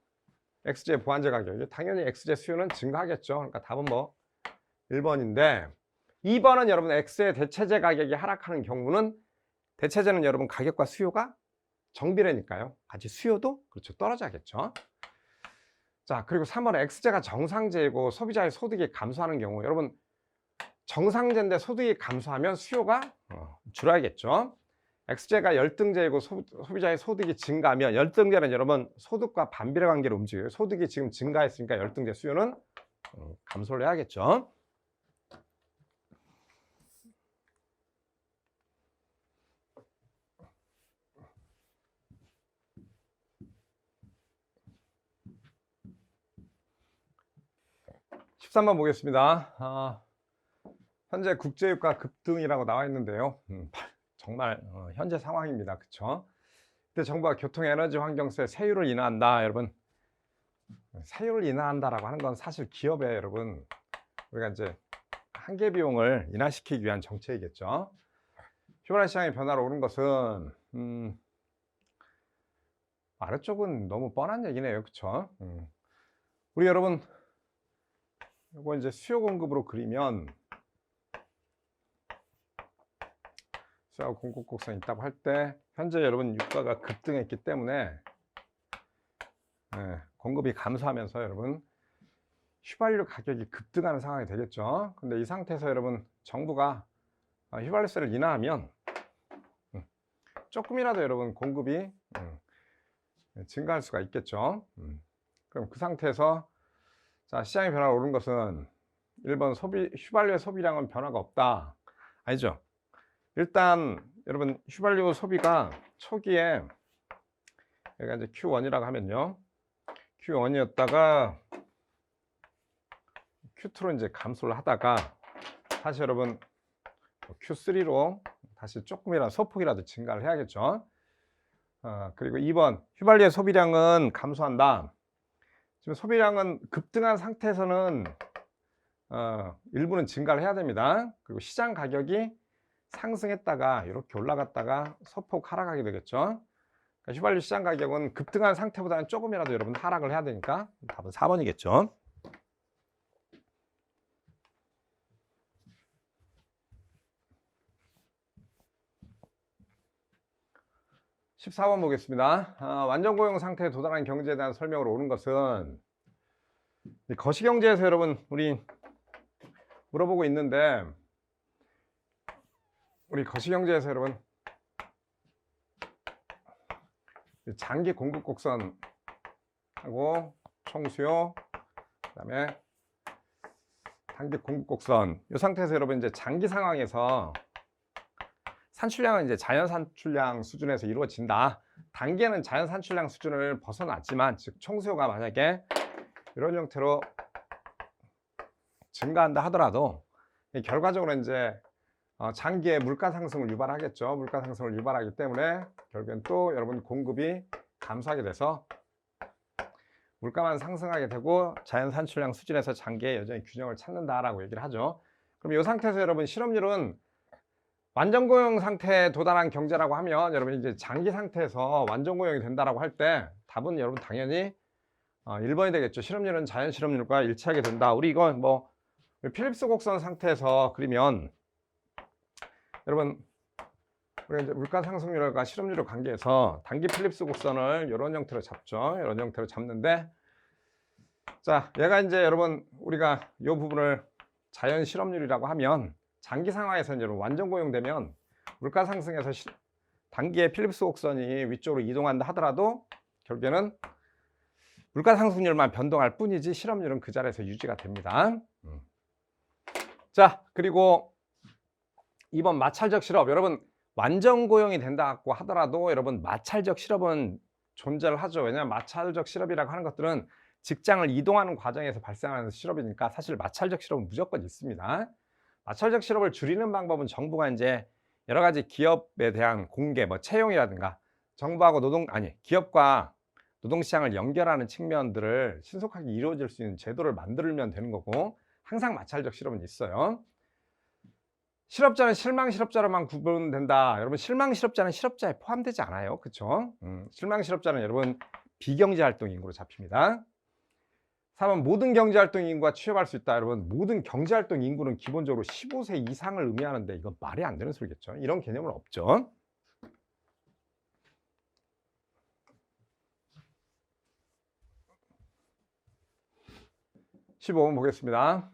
X제 보완제 가격이 당연히 X제 수요는 증가하겠죠. 그러니까 답은 뭐 1번인데 2번은 여러분 X의 대체제 가격이 하락하는 경우는 대체제는 여러분 가격과 수요가 정비례니까요. 같이 수요도 그렇죠. 떨어져야겠죠. 자, 그리고 3번은 X제가 정상제이고 소비자의 소득이 감소하는 경우 여러분 정상제인데 소득이 감소하면 수요가 줄어야겠죠. X제가 열등제이고 소비자의 소득이 증가하면 열등제는 여러분 소득과 반비례 관계로 움직여요. 소득이 지금 증가했으니까 열등제 수요는 감소를 해야겠죠. (13번) 보겠습니다. 현재 국제유가 급등이라고 나와 있는데요. 정말 현재 상황입니다. 그쵸? 근데 정부가 교통, 에너지, 환경세 세율을 인하한다. 여러분 세율을 인하한다라고 하는 건 사실 기업에 여러분 우리가 이제 한계 비용을 인하시키기 위한 정책이겠죠. 휘발유 시장의 변화로 오는 것은 아래쪽은 너무 뻔한 얘기네요. 그쵸? 우리 여러분 이거 이제 수요 공급으로 그리면 수요 공급 곡선이 있다고 할 때 현재 여러분 유가가 급등했기 때문에 공급이 감소하면서 여러분 휘발유 가격이 급등하는 상황이 되겠죠. 근데 이 상태에서 여러분 정부가 휘발유세를 인하하면 조금이라도 여러분 공급이 증가할 수가 있겠죠. 그럼 그 상태에서 자, 시장의 변화가 오른 것은 1번 휘발유의 소비량은 변화가 없다. 아니죠. 일단 여러분 휘발유 소비가 초기에 여기가 이제 Q1이라고 하면요. Q1이었다가 Q2로 이제 감소를 하다가 다시 여러분 Q3로 다시 조금이라도 소폭이라도 증가를 해야겠죠. 그리고 2번 휘발유의 소비량은 감소한다. 지금 소비량은 급등한 상태에서는 일부는 증가를 해야 됩니다. 그리고 시장 가격이 상승했다가 이렇게 올라갔다가 소폭 하락하게 되겠죠. 그러니까 휘발유 시장 가격은 급등한 상태보다는 조금이라도 여러분 하락을 해야 되니까 답은 4번이겠죠. (14번) 보겠습니다. 완전 고용 상태에 도달한 경제에 대한 설명으로 오는 것은 거시경제에서 여러분 우리 물어보고 있는데 우리 거시경제에서 여러분 장기 공급 곡선하고 총수요 그다음에 단기 공급 곡선 이 상태에서 여러분 이제 장기 상황에서 산출량은 이제 자연 산출량 수준에서 이루어진다. 단기에는 자연 산출량 수준을 벗어났지만 즉 총수요가 만약에 이런 형태로 증가한다 하더라도 결과적으로 이제 장기에 물가 상승을 유발하겠죠. 물가 상승을 유발하기 때문에 결국엔 또 여러분 공급이 감소하게 돼서 물가만 상승하게 되고 자연 산출량 수준에서 장기에 여전히 균형을 찾는다라고 얘기를 하죠. 그럼 이 상태에서 여러분 실업률은 완전 고용 상태에 도달한 경제라고 하면 여러분 이제 장기 상태에서 완전 고용이 된다라고 할 때 답은 여러분 당연히 1번이 되겠죠. 실업률은 자연 실업률과 일치하게 된다. 우리 이건 뭐 필립스 곡선 상태에서 그리면 여러분 우리가 이제 물가 상승률과 실업률을 관계해서 단기 필립스 곡선을 이런 형태로 잡죠. 이런 형태로 잡는데 자, 얘가 이제 여러분 우리가 이 부분을 자연 실업률이라고 하면 장기 상황에서는 여러분 완전 고용되면 물가 상승에서 단기의 필립스 곡선이 위쪽으로 이동한다 하더라도 결국에는 물가 상승률만 변동할 뿐이지 실업률은 그 자리에서 유지가 됩니다. 자, 그리고 2번 마찰적 실업. 여러분 완전 고용이 된다고 하더라도 여러분 마찰적 실업은 존재를 하죠. 왜냐하면 마찰적 실업이라고 하는 것들은 직장을 이동하는 과정에서 발생하는 실업이니까 사실 마찰적 실업은 무조건 있습니다. 마찰적 실업을 줄이는 방법은 정부가 이제 여러 가지 기업에 대한 공개, 뭐 채용이라든가 정부하고 기업과 노동시장을 연결하는 측면들을 신속하게 이루어질 수 있는 제도를 만들면 되는 거고 항상 마찰적 실업은 있어요. 실업자는 실망 실업자로만 구분된다. 여러분 실망 실업자는 실업자에 포함되지 않아요. 그렇죠? 실망 실업자는 여러분 비경제 활동 인구로 잡힙니다. 4번 모든 경제활동 인구가 취업할 수 있다. 여러분, 모든 경제활동 인구는 기본적으로 15세 이상을 의미하는데 이건 말이 안 되는 소리겠죠. 이런 개념은 없죠. 15번 보겠습니다.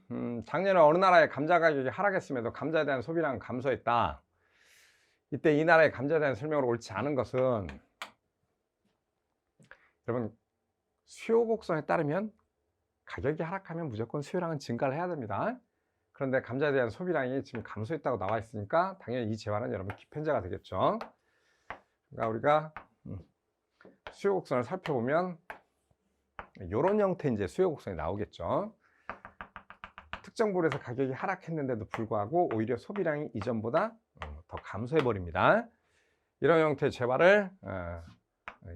작년에 어느 나라의 감자 가격이 하락했음에도 감자에 대한 소비량은 감소했다. 이때 이 나라의 감자에 대한 설명으로 옳지 않은 것은, 여러분, 수요 곡선에 따르면 가격이 하락하면 무조건 수요량은 증가를 해야 됩니다. 그런데 감자에 대한 소비량이 지금 감소했다고 나와 있으니까 당연히 이 재화는 여러분 기편제가 되겠죠. 그러니까 우리가 수요 곡선을 살펴보면 이런 형태의 이제 수요 곡선이 나오겠죠. 특정 부분에서 가격이 하락했는데도 불구하고 오히려 소비량이 이전보다 더 감소해 버립니다. 이런 형태의 재화를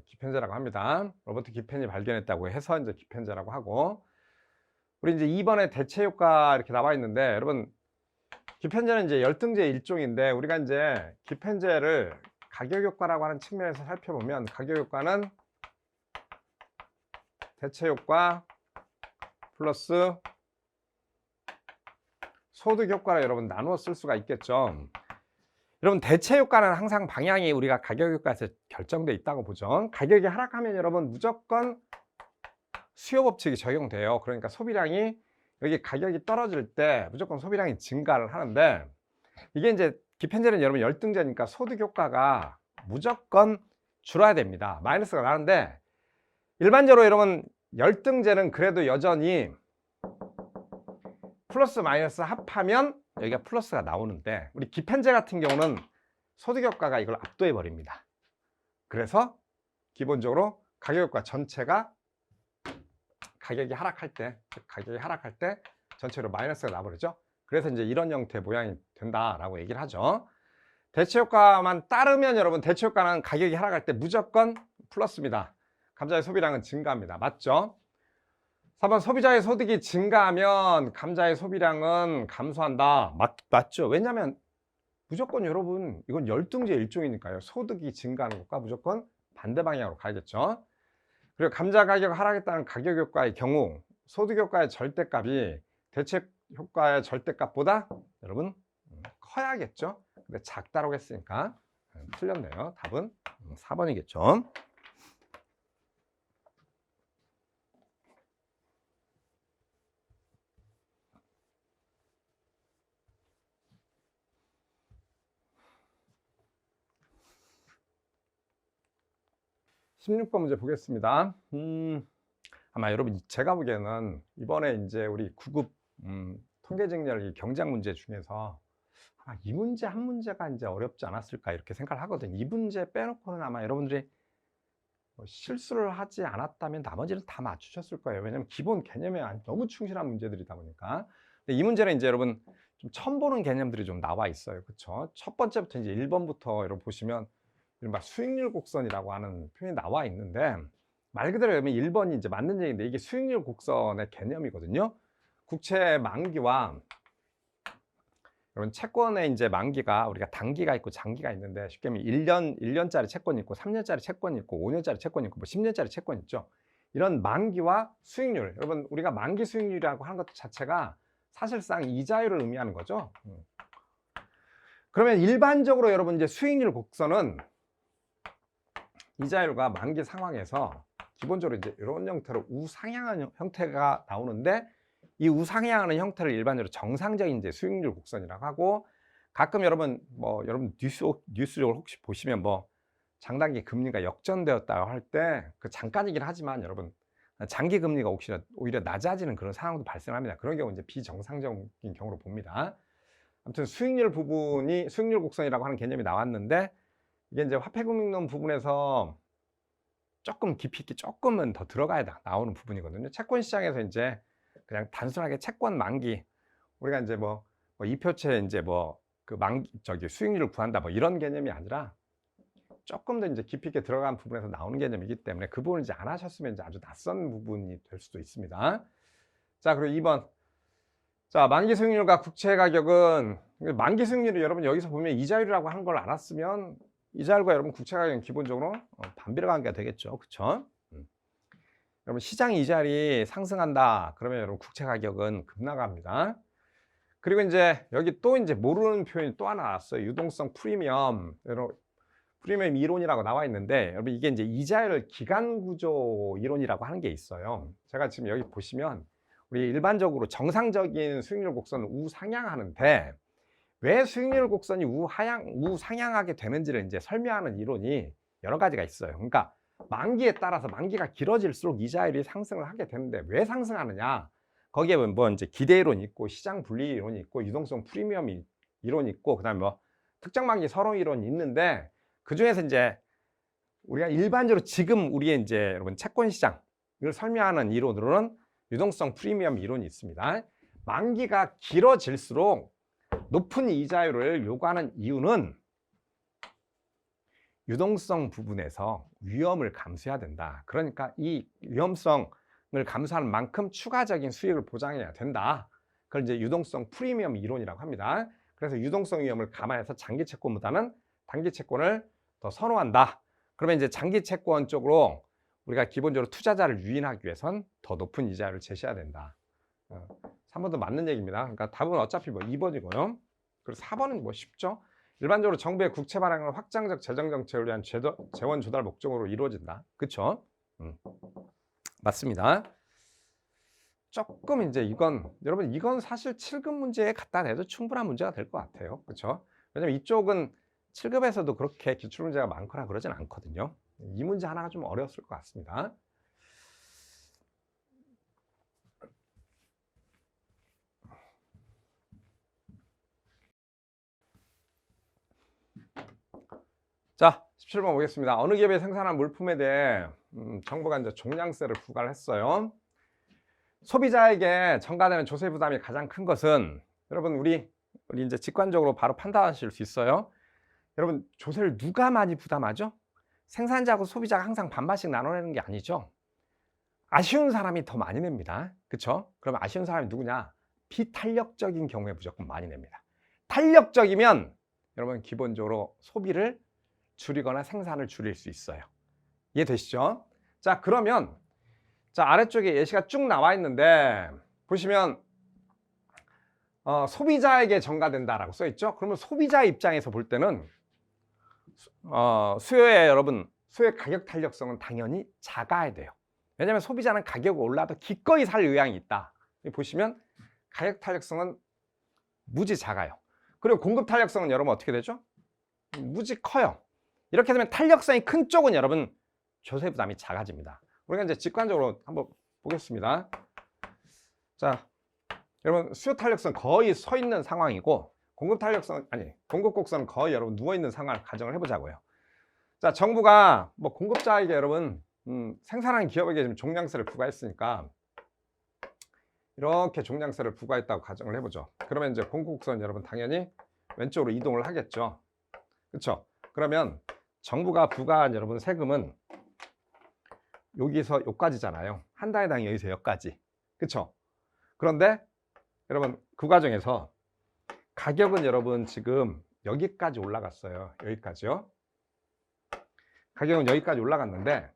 기편제라고 합니다. 로버트 기펜이 발견했다고 해서 이제 기편제라고 하고, 우리 이제 2번에 대체 효과 이렇게 나와 있는데, 여러분, 기편제는 이제 열등제 일종인데, 우리가 이제 기편제를 가격 효과라고 하는 측면에서 살펴보면, 가격 효과는 대체 효과 플러스 소득 효과를 여러분 나누어 쓸 수가 있겠죠. 여러분, 대체 효과는 항상 방향이 우리가 가격 효과에서 결정돼 있다고 보죠. 가격이 하락하면 여러분 무조건 수요 법칙이 적용돼요. 그러니까 소비량이, 여기 가격이 떨어질 때 무조건 소비량이 증가를 하는데, 이게 이제 기편제는 여러분 열등제니까 소득 효과가 무조건 줄어야 됩니다. 마이너스가 나는데, 일반적으로 여러분 열등제는 그래도 여전히 플러스 마이너스 합하면 여기가 플러스가 나오는데, 우리 기편제 같은 경우는 소득 효과가 이걸 압도해 버립니다. 그래서 기본적으로 가격 효과 전체가 가격이 하락할 때 전체로 마이너스가 나버리죠. 그래서 이제 이런 형태의 모양이 된다라고 얘기를 하죠. 대체 효과만 따르면 여러분, 대체 효과는 가격이 하락할 때 무조건 플러스입니다. 감자의 소비량은 증가합니다. 맞죠? 3번 소비자의 소득이 증가하면 감자의 소비량은 감소한다. 맞죠? 왜냐하면 무조건 여러분 이건 열등제 일종이니까요. 소득이 증가하는 것과 무조건 반대 방향으로 가야겠죠. 그리고 감자 가격 하락했다는 가격 효과의 경우 소득 효과의 절대값이 대체 효과의 절대값보다 여러분 커야겠죠. 근데 작다라고 했으니까 틀렸네요. 답은 4번이겠죠. 16번 문제 보겠습니다. 아마 여러분 제가 보기에는 이번에 이제 우리 9급 통계직렬 경제학 문제 중에서 아마 이 문제 한 문제가 이제 어렵지 않았을까 이렇게 생각을 하거든요. 이 문제 빼놓고는 아마 여러분들이 실수를 하지 않았다면 나머지는 다 맞추셨을 거예요. 왜냐하면 기본 개념에 너무 충실한 문제들이다 보니까. 근데 이 문제는 이제 여러분 좀 처음 보는 개념들이 좀 나와 있어요. 그렇죠? 첫 번째부터 이제 1번부터 여러분 보시면 이른바 수익률 곡선이라고 하는 표현이 나와 있는데, 말 그대로 여러분 1번이 이제 맞는 얘기인데, 이게 수익률 곡선의 개념이거든요. 국채 만기와 여러분 채권의 이제 만기가 우리가 단기가 있고 장기가 있는데, 쉽게 말하면 1년짜리 채권이 있고 3년짜리 채권이 있고 5년짜리 채권이 있고 뭐 10년짜리 채권이 있죠. 이런 만기와 수익률, 여러분 우리가 만기 수익률이라고 하는 것 자체가 사실상 이자율을 의미하는 거죠. 그러면 일반적으로 여러분 이제 수익률 곡선은 이자율과 만기 상황에서 기본적으로 이제 이런 형태로 우상향하는 형태가 나오는데, 이 우상향하는 형태를 일반적으로 정상적인 이제 수익률 곡선이라고 하고, 가끔 여러분 뉴스를 혹시 보시면 뭐 장단기 금리가 역전되었다고 할 때 그 잠깐이긴 하지만 여러분 장기 금리가 오히려 낮아지는 그런 상황도 발생합니다. 그런 경우 이제 비정상적인 경우로 봅니다. 아무튼 수익률 곡선이라고 하는 개념이 나왔는데, 이게 이제 화폐금융론 부분에서 조금 깊이 있게 조금은 더 들어가야 나오는 부분이거든요. 채권 시장에서 이제 그냥 단순하게 채권 만기, 우리가 이제 뭐 이표채 이제 그 만기 수익률을 구한다 뭐 이런 개념이 아니라 조금 더 이제 깊이 있게 들어간 부분에서 나오는 개념이기 때문에 그 부분을 이제 안 하셨으면 이제 아주 낯선 부분이 될 수도 있습니다. 자, 그리고 2번. 자, 만기 수익률과 국채 가격은, 만기 수익률이 여러분 여기서 보면 이자율이라고 하는 걸 알았으면 이자율과 여러분 국채 가격은 기본적으로 반비례 관계가 되겠죠. 그렇죠? 여러분 시장 이자율이 상승한다. 그러면 여러분 국채 가격은 급락합니다. 그리고 이제 여기 또 이제 모르는 표현이 또 하나 나왔어요. 유동성 프리미엄. 여러분 프리미엄 이론이라고 나와 있는데 여러분 이게 이제 이자율 기간 구조 이론이라고 하는 게 있어요. 제가 지금 여기 보시면 우리 일반적으로 정상적인 수익률 곡선은 우상향하는데 왜 수익률 곡선이 우상향하게 되는지를 이제 설명하는 이론이 여러 가지가 있어요. 그러니까 만기에 따라서 만기가 길어질수록 이자율이 상승을 하게 되는데 왜 상승하느냐? 거기에 뭐 이제 기대 이론이 있고 시장 분리 이론이 있고 유동성 프리미엄 이론이 있고 그다음에 뭐 특정 만기 설용 이론이 있는데 그 중에서 이제 우리가 일반적으로 지금 우리의 이제 여러분 채권 시장을 설명하는 이론으로는 유동성 프리미엄 이론이 있습니다. 만기가 길어질수록 높은 이자율을 요구하는 이유는 유동성 부분에서 위험을 감수해야 된다. 그러니까 이 위험성을 감수하는 만큼 추가적인 수익을 보장해야 된다. 그걸 이제 유동성 프리미엄 이론이라고 합니다. 그래서 유동성 위험을 감안해서 장기 채권보다는 단기 채권을 더 선호한다. 그러면 이제 장기 채권 쪽으로 우리가 기본적으로 투자자를 유인하기 위해선 더 높은 이자율을 제시해야 된다. 3번도 맞는 얘기입니다. 그러니까 답은 어차피 뭐 2번이고요. 그리고 4번은 뭐 쉽죠. 일반적으로 정부의 국채 발행은 확장적 재정 정책을 위한 재원 조달 목적으로 이루어진다. 그렇죠? 맞습니다. 조금 이제 이건 여러분 이건 사실 7급 문제에 갖다 내도 충분한 문제가 될 것 같아요. 그렇죠? 왜냐면 이쪽은 7급에서도 그렇게 기출 문제가 많거나 그러진 않거든요. 이 문제 하나가 좀 어려웠을 것 같습니다. 자, 17번 보겠습니다. 어느 기업이 생산한 물품에 대해 정부가 이제 종량세를 부과를 했어요. 소비자에게 전가되는 조세 부담이 가장 큰 것은 여러분 우리 이제 직관적으로 바로 판단하실 수 있어요. 여러분 조세를 누가 많이 부담하죠? 생산자하고 소비자가 항상 반반씩 나눠내는 게 아니죠. 아쉬운 사람이 더 많이 냅니다. 그렇죠? 그럼 아쉬운 사람이 누구냐? 비탄력적인 경우에 무조건 많이 냅니다. 탄력적이면 여러분 기본적으로 소비를 줄이거나 생산을 줄일 수 있어요. 이해되시죠? 자, 그러면 자 아래쪽에 예시가 쭉 나와 있는데 보시면 소비자에게 전가된다라고 써 있죠. 그러면 소비자 입장에서 볼 때는 수요의 가격 탄력성은 당연히 작아야 돼요. 왜냐하면 소비자는 가격이 올라도 기꺼이 살 의향이 있다. 보시면 가격 탄력성은 무지 작아요. 그리고 공급 탄력성은 여러분 어떻게 되죠? 무지 커요. 이렇게 되면 탄력성이 큰 쪽은 여러분 조세 부담이 작아집니다. 우리가 이제 직관적으로 한번 보겠습니다. 자, 여러분 수요 탄력성 거의 서 있는 상황이고 공급 곡선은 거의 여러분 누워 있는 상황을 가정을 해보자고요. 자, 정부가 뭐 공급자에게 여러분 생산하는 기업에게 지금 종량세를 부과했으니까 이렇게 종량세를 부과했다고 가정을 해보죠. 그러면 이제 공급 곡선 여러분 당연히 왼쪽으로 이동을 하겠죠. 그렇죠? 그러면 정부가 부과한 여러분 세금은 여기서 여기까지잖아요. 한 달당 여기서 여기까지. 그렇죠? 그런데 여러분 그 과정에서 가격은 여러분 지금 여기까지 올라갔어요. 여기까지요. 가격은 여기까지 올라갔는데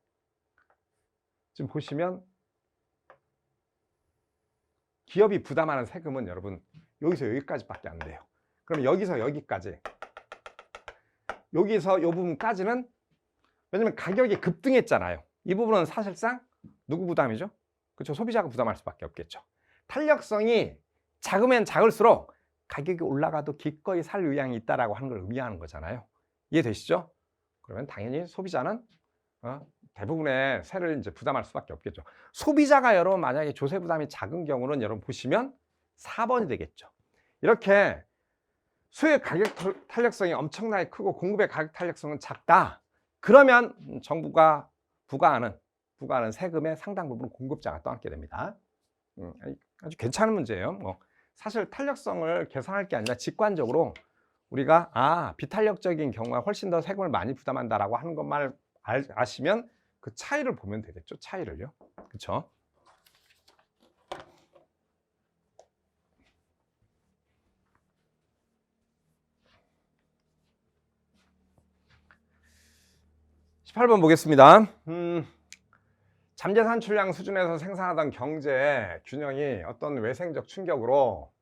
지금 보시면 기업이 부담하는 세금은 여러분 여기서 여기까지밖에 안 돼요. 그럼 여기서 여기까지 여기서 이 부분까지는 왜냐면 가격이 급등했잖아요. 이 부분은 사실상 누구 부담이죠? 그렇죠? 소비자가 부담할 수밖에 없겠죠. 탄력성이 작으면 작을수록 가격이 올라가도 기꺼이 살 의향이 있다라고 하는 걸 의미하는 거잖아요. 이해되시죠? 그러면 당연히 소비자는 대부분의 세를 이제 부담할 수밖에 없겠죠. 소비자가 여러분 만약에 조세 부담이 작은 경우는 여러분 보시면 4번이 되겠죠. 이렇게 수요의 가격 탄력성이 엄청나게 크고 공급의 가격 탄력성은 작다. 그러면 정부가 부과하는 세금의 상당 부분은 공급자가 떠안게 됩니다. 아주 괜찮은 문제예요. 사실 탄력성을 계산할 게 아니라 직관적으로 우리가 비탄력적인 경우가 훨씬 더 세금을 많이 부담한다라고 하는 것만 아시면 그 차이를 보면 되겠죠. 차이를요. 그렇죠? (18번) 보겠습니다. 잠재 산출량 수준에서 생산하던 경제 균형이 어떤 외생적 충격으로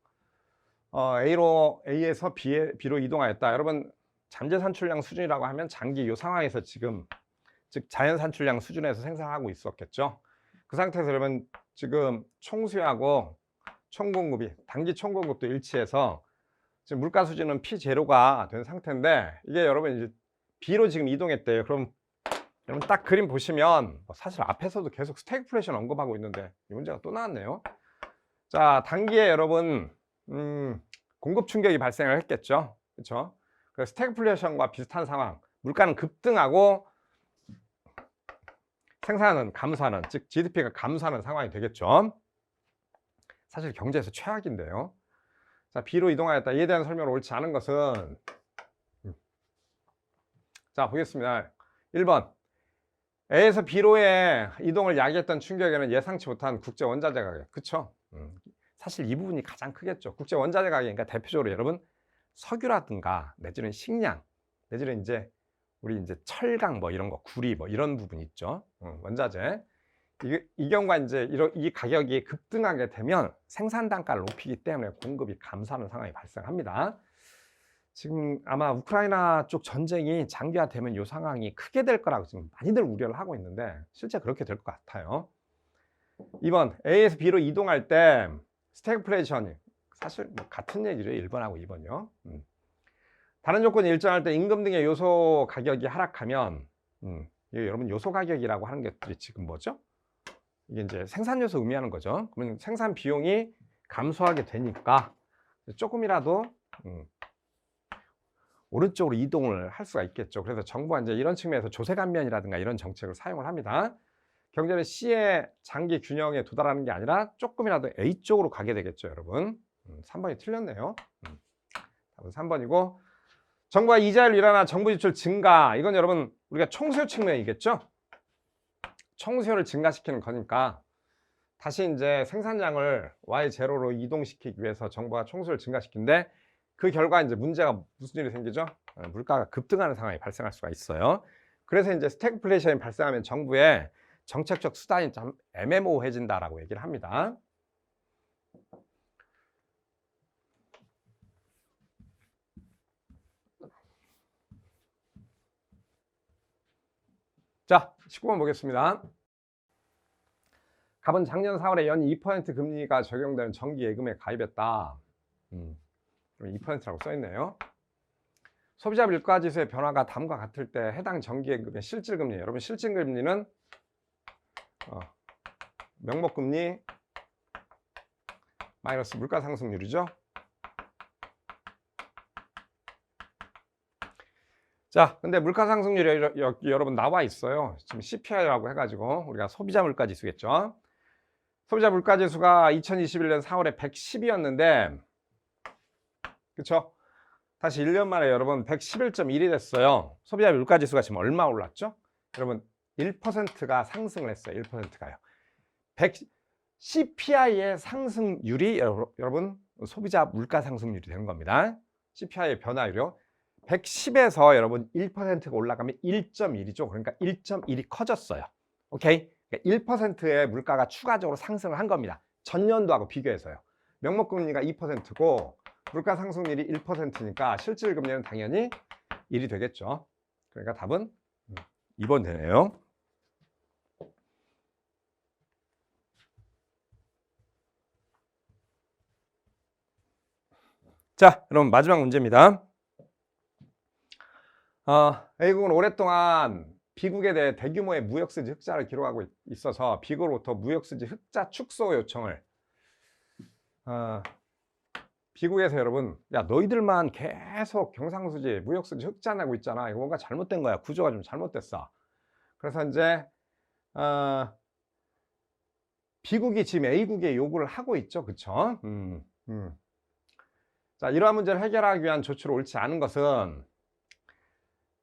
A에서 B로 이동하였다. 여러분, 잠재 산출량 수준이라고 하면 장기 이 상황에서 지금 즉 자연 산출량 수준에서 생산하고 있었겠죠. 그 상태에서 여러분 지금 총수요하고 총공급이 단기 총공급도 일치해서 지금 물가 수준은 P0가 된 상태인데 이게 여러분 이제 B로 지금 이동했대요. 그럼 여러분 딱 그림 보시면 사실 앞에서도 계속 스태그플레이션 언급하고 있는데 이 문제가 또 나왔네요. 자, 단기에 여러분 공급 충격이 발생을 했겠죠. 그렇죠? 그래서 스태그플레이션과 비슷한 상황, 물가는 급등하고 생산은 감소하는, 즉 GDP가 감소하는 상황이 되겠죠. 사실 경제에서 최악인데요. 자, B로 이동하였다. 이에 대한 설명을 옳지 않은 것은 자, 보겠습니다. 1번 A에서 B로의 이동을 야기했던 충격에는 예상치 못한 국제 원자재 가격. 그쵸? 사실 이 부분이 가장 크겠죠. 국제 원자재 가격이니까 대표적으로 여러분 석유라든가 내지는 식량, 내지는 이제 우리 이제 철강 뭐 이런 거, 구리 뭐 이런 부분 있죠. 원자재. 이 경우가 이제 이 가격이 급등하게 되면 생산 단가를 높이기 때문에 공급이 감소하는 상황이 발생합니다. 지금 아마 우크라이나 쪽 전쟁이 장기화되면 이 상황이 크게 될 거라고 지금 많이들 우려를 하고 있는데 실제 그렇게 될 것 같아요. 2번 A에서 B로 이동할 때 스태그플레이션이 사실 뭐 같은 얘기죠. 1번하고 2번이요. 다른 조건이 일정할 때 임금 등의 요소 가격이 하락하면 이게 여러분 요소 가격이라고 하는 것들이 지금 뭐죠? 이게 이제 생산 요소 의미하는 거죠. 그러면 생산 비용이 감소하게 되니까 조금이라도 오른쪽으로 이동을 할 수가 있겠죠. 그래서 정부가 이제 이런 측면에서 조세 감면이라든가 이런 정책을 사용을 합니다. 경제는 C의 장기 균형에 도달하는 게 아니라 조금이라도 A 쪽으로 가게 되겠죠, 여러분. 3번이 틀렸네요. 답은 3번이고 정부가 이자율 일환화 정부 지출 증가 이건 여러분 우리가 총수요 측면이겠죠. 총수요를 증가시키는 거니까 다시 이제 생산량을 Y0로 이동시키기 위해서 정부가 총수요를 증가시키는데 그 결과 이제 문제가 무슨 일이 생기죠? 물가가 급등하는 상황이 발생할 수가 있어요. 그래서 이제 스태그플레이션이 발생하면 정부의 정책적 수단이 좀 애매모호해진다라고 얘기를 합니다. 자, 19번 보겠습니다. 갑은 작년 4월에 연 2% 금리가 적용되는 정기 예금에 가입했다. 2%라고 써있네요. 소비자 물가지수의 변화가 다음과 같을 때 해당 정기예금의 실질금리, 여러분 실질금리는 명목금리 마이너스 물가상승률이죠. 자, 근데 물가상승률이 여기 여러분 나와 있어요. 지금 CPI라고 해가지고 우리가 소비자 물가지수겠죠. 소비자 물가지수가 2021년 4월에 110이었는데 그쵸? 다시 1년 만에 여러분 111.1이 됐어요. 소비자 물가지수가 지금 얼마 올랐죠? 여러분 1%가 상승을 했어요. 1%가요. CPI의 상승률이 여러분 소비자 물가 상승률이 되는 겁니다. CPI의 변화율이요. 110에서 여러분 1%가 올라가면 1.1이죠. 그러니까 1.1이 커졌어요. 오케이? 그러니까 1%의 물가가 추가적으로 상승을 한 겁니다. 전년도하고 비교해서요. 명목금리가 2%고 물가 상승률이 1%니까 실질금리는 당연히 1이 되겠죠. 그러니까 답은 2번 되네요. 자, 그럼 마지막 문제입니다. A국은 오랫동안 B국에 대해 대규모의 무역수지 흑자를 기록하고 있어서 B국으로부터 무역수지 흑자 축소 요청을 B국에서 여러분 야 너희들만 계속 경상수지 무역수지 흑자 내고 있잖아. 이거 뭔가 잘못된 거야. 구조가 좀 잘못됐어. 그래서 이제 B국이 지금 A국에 요구를 하고 있죠. 그쵸? 자, 이러한 문제를 해결하기 위한 조치로 옳지 않은 것은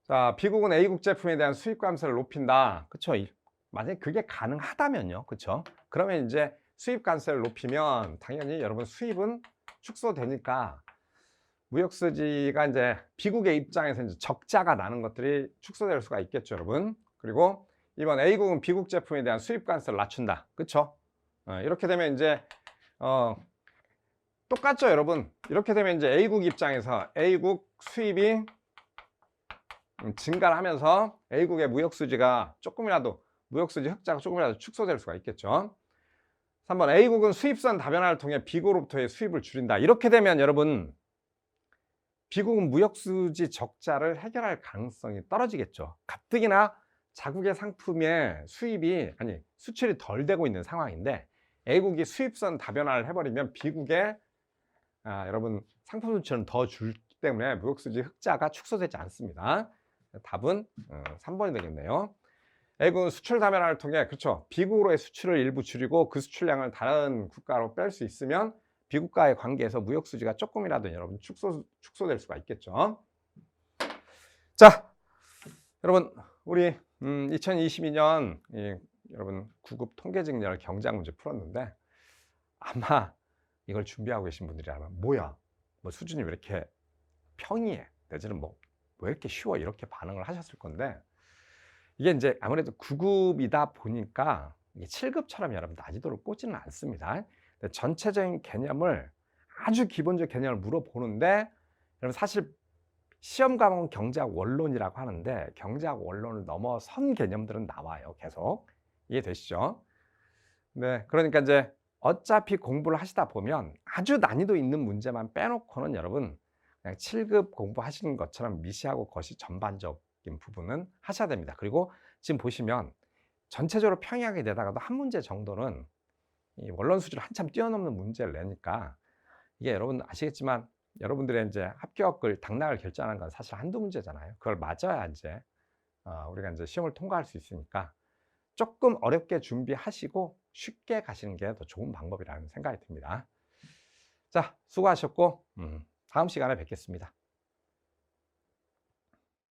자, B국은 A국 제품에 대한 수입 관세를 높인다. 그쵸? 만약에 그게 가능하다면요. 그쵸? 그러면 이제 수입 관세를 높이면 당연히 여러분 수입은 축소되니까 무역수지가 이제 B국의 입장에서 이제 적자가 나는 것들이 축소될 수가 있겠죠, 여러분. 그리고 2번 A국은 B국 제품에 대한 수입 관세를 낮춘다. 그쵸? 이렇게 되면 이제 똑같죠, 여러분? 이렇게 되면 이제 A국 입장에서 A국 수입이 증가를 하면서 A국의 무역수지가 조금이라도, 무역수지 흑자가 조금이라도 축소될 수가 있겠죠. 3번 A국은 수입선 다변화를 통해 B국으로부터의 수입을 줄인다. 이렇게 되면 여러분, B국은 무역수지 적자를 해결할 가능성이 떨어지겠죠. 가뜩이나 자국의 상품의 수입이, 아니 수출이 덜 되고 있는 상황인데 A국이 수입선 다변화를 해버리면 B국의 여러분 상품 수출은 더 줄기 때문에 무역수지 흑자가 축소되지 않습니다. 답은 3번이 되겠네요. A국은 수출 다변화를 통해, 그렇죠, B국으로의 수출을 일부 줄이고 그 수출량을 다른 국가로 뺄 수 있으면 B국과의 관계에서 무역수지가 조금이라도 여러분 축소될 수가 있겠죠. 자, 여러분 우리 2022년 여러분 9급 통계직렬 경제학 문제 풀었는데 아마 이걸 준비하고 계신 분들이라면 뭐야, 뭐 수준이 왜 이렇게 평이해, 내지는 뭐 왜 이렇게 쉬워, 이렇게 반응을 하셨을 건데, 이게 이제 아무래도 9급이다 보니까 이게 7급처럼 여러분 난이도를 꽂지는 않습니다. 전체적인 개념을, 아주 기본적 개념을 물어보는데, 여러분 사실 시험 과목은 경제학 원론이라고 하는데 경제학 원론을 넘어선 개념들은 나와요. 계속 이해되시죠? 네, 그러니까 이제 어차피 공부를 하시다 보면 아주 난이도 있는 문제만 빼놓고는 여러분 그냥 7급 공부하시는 것처럼 미시하고 것이 전반적인 부분은 하셔야 됩니다. 그리고 지금 보시면 전체적으로 평이하게 내다가도 한 문제 정도는 이 원론 수준을 한참 뛰어넘는 문제를 내니까, 이게 여러분 아시겠지만 여러분들의 이제 합격을 당락을 결정하는 건 사실 한두 문제잖아요. 그걸 맞아야 이제 우리가 이제 시험을 통과할 수 있으니까 조금 어렵게 준비하시고 쉽게 가시는 게 더 좋은 방법이라는 생각이 듭니다. 자, 수고하셨고 다음 시간에 뵙겠습니다.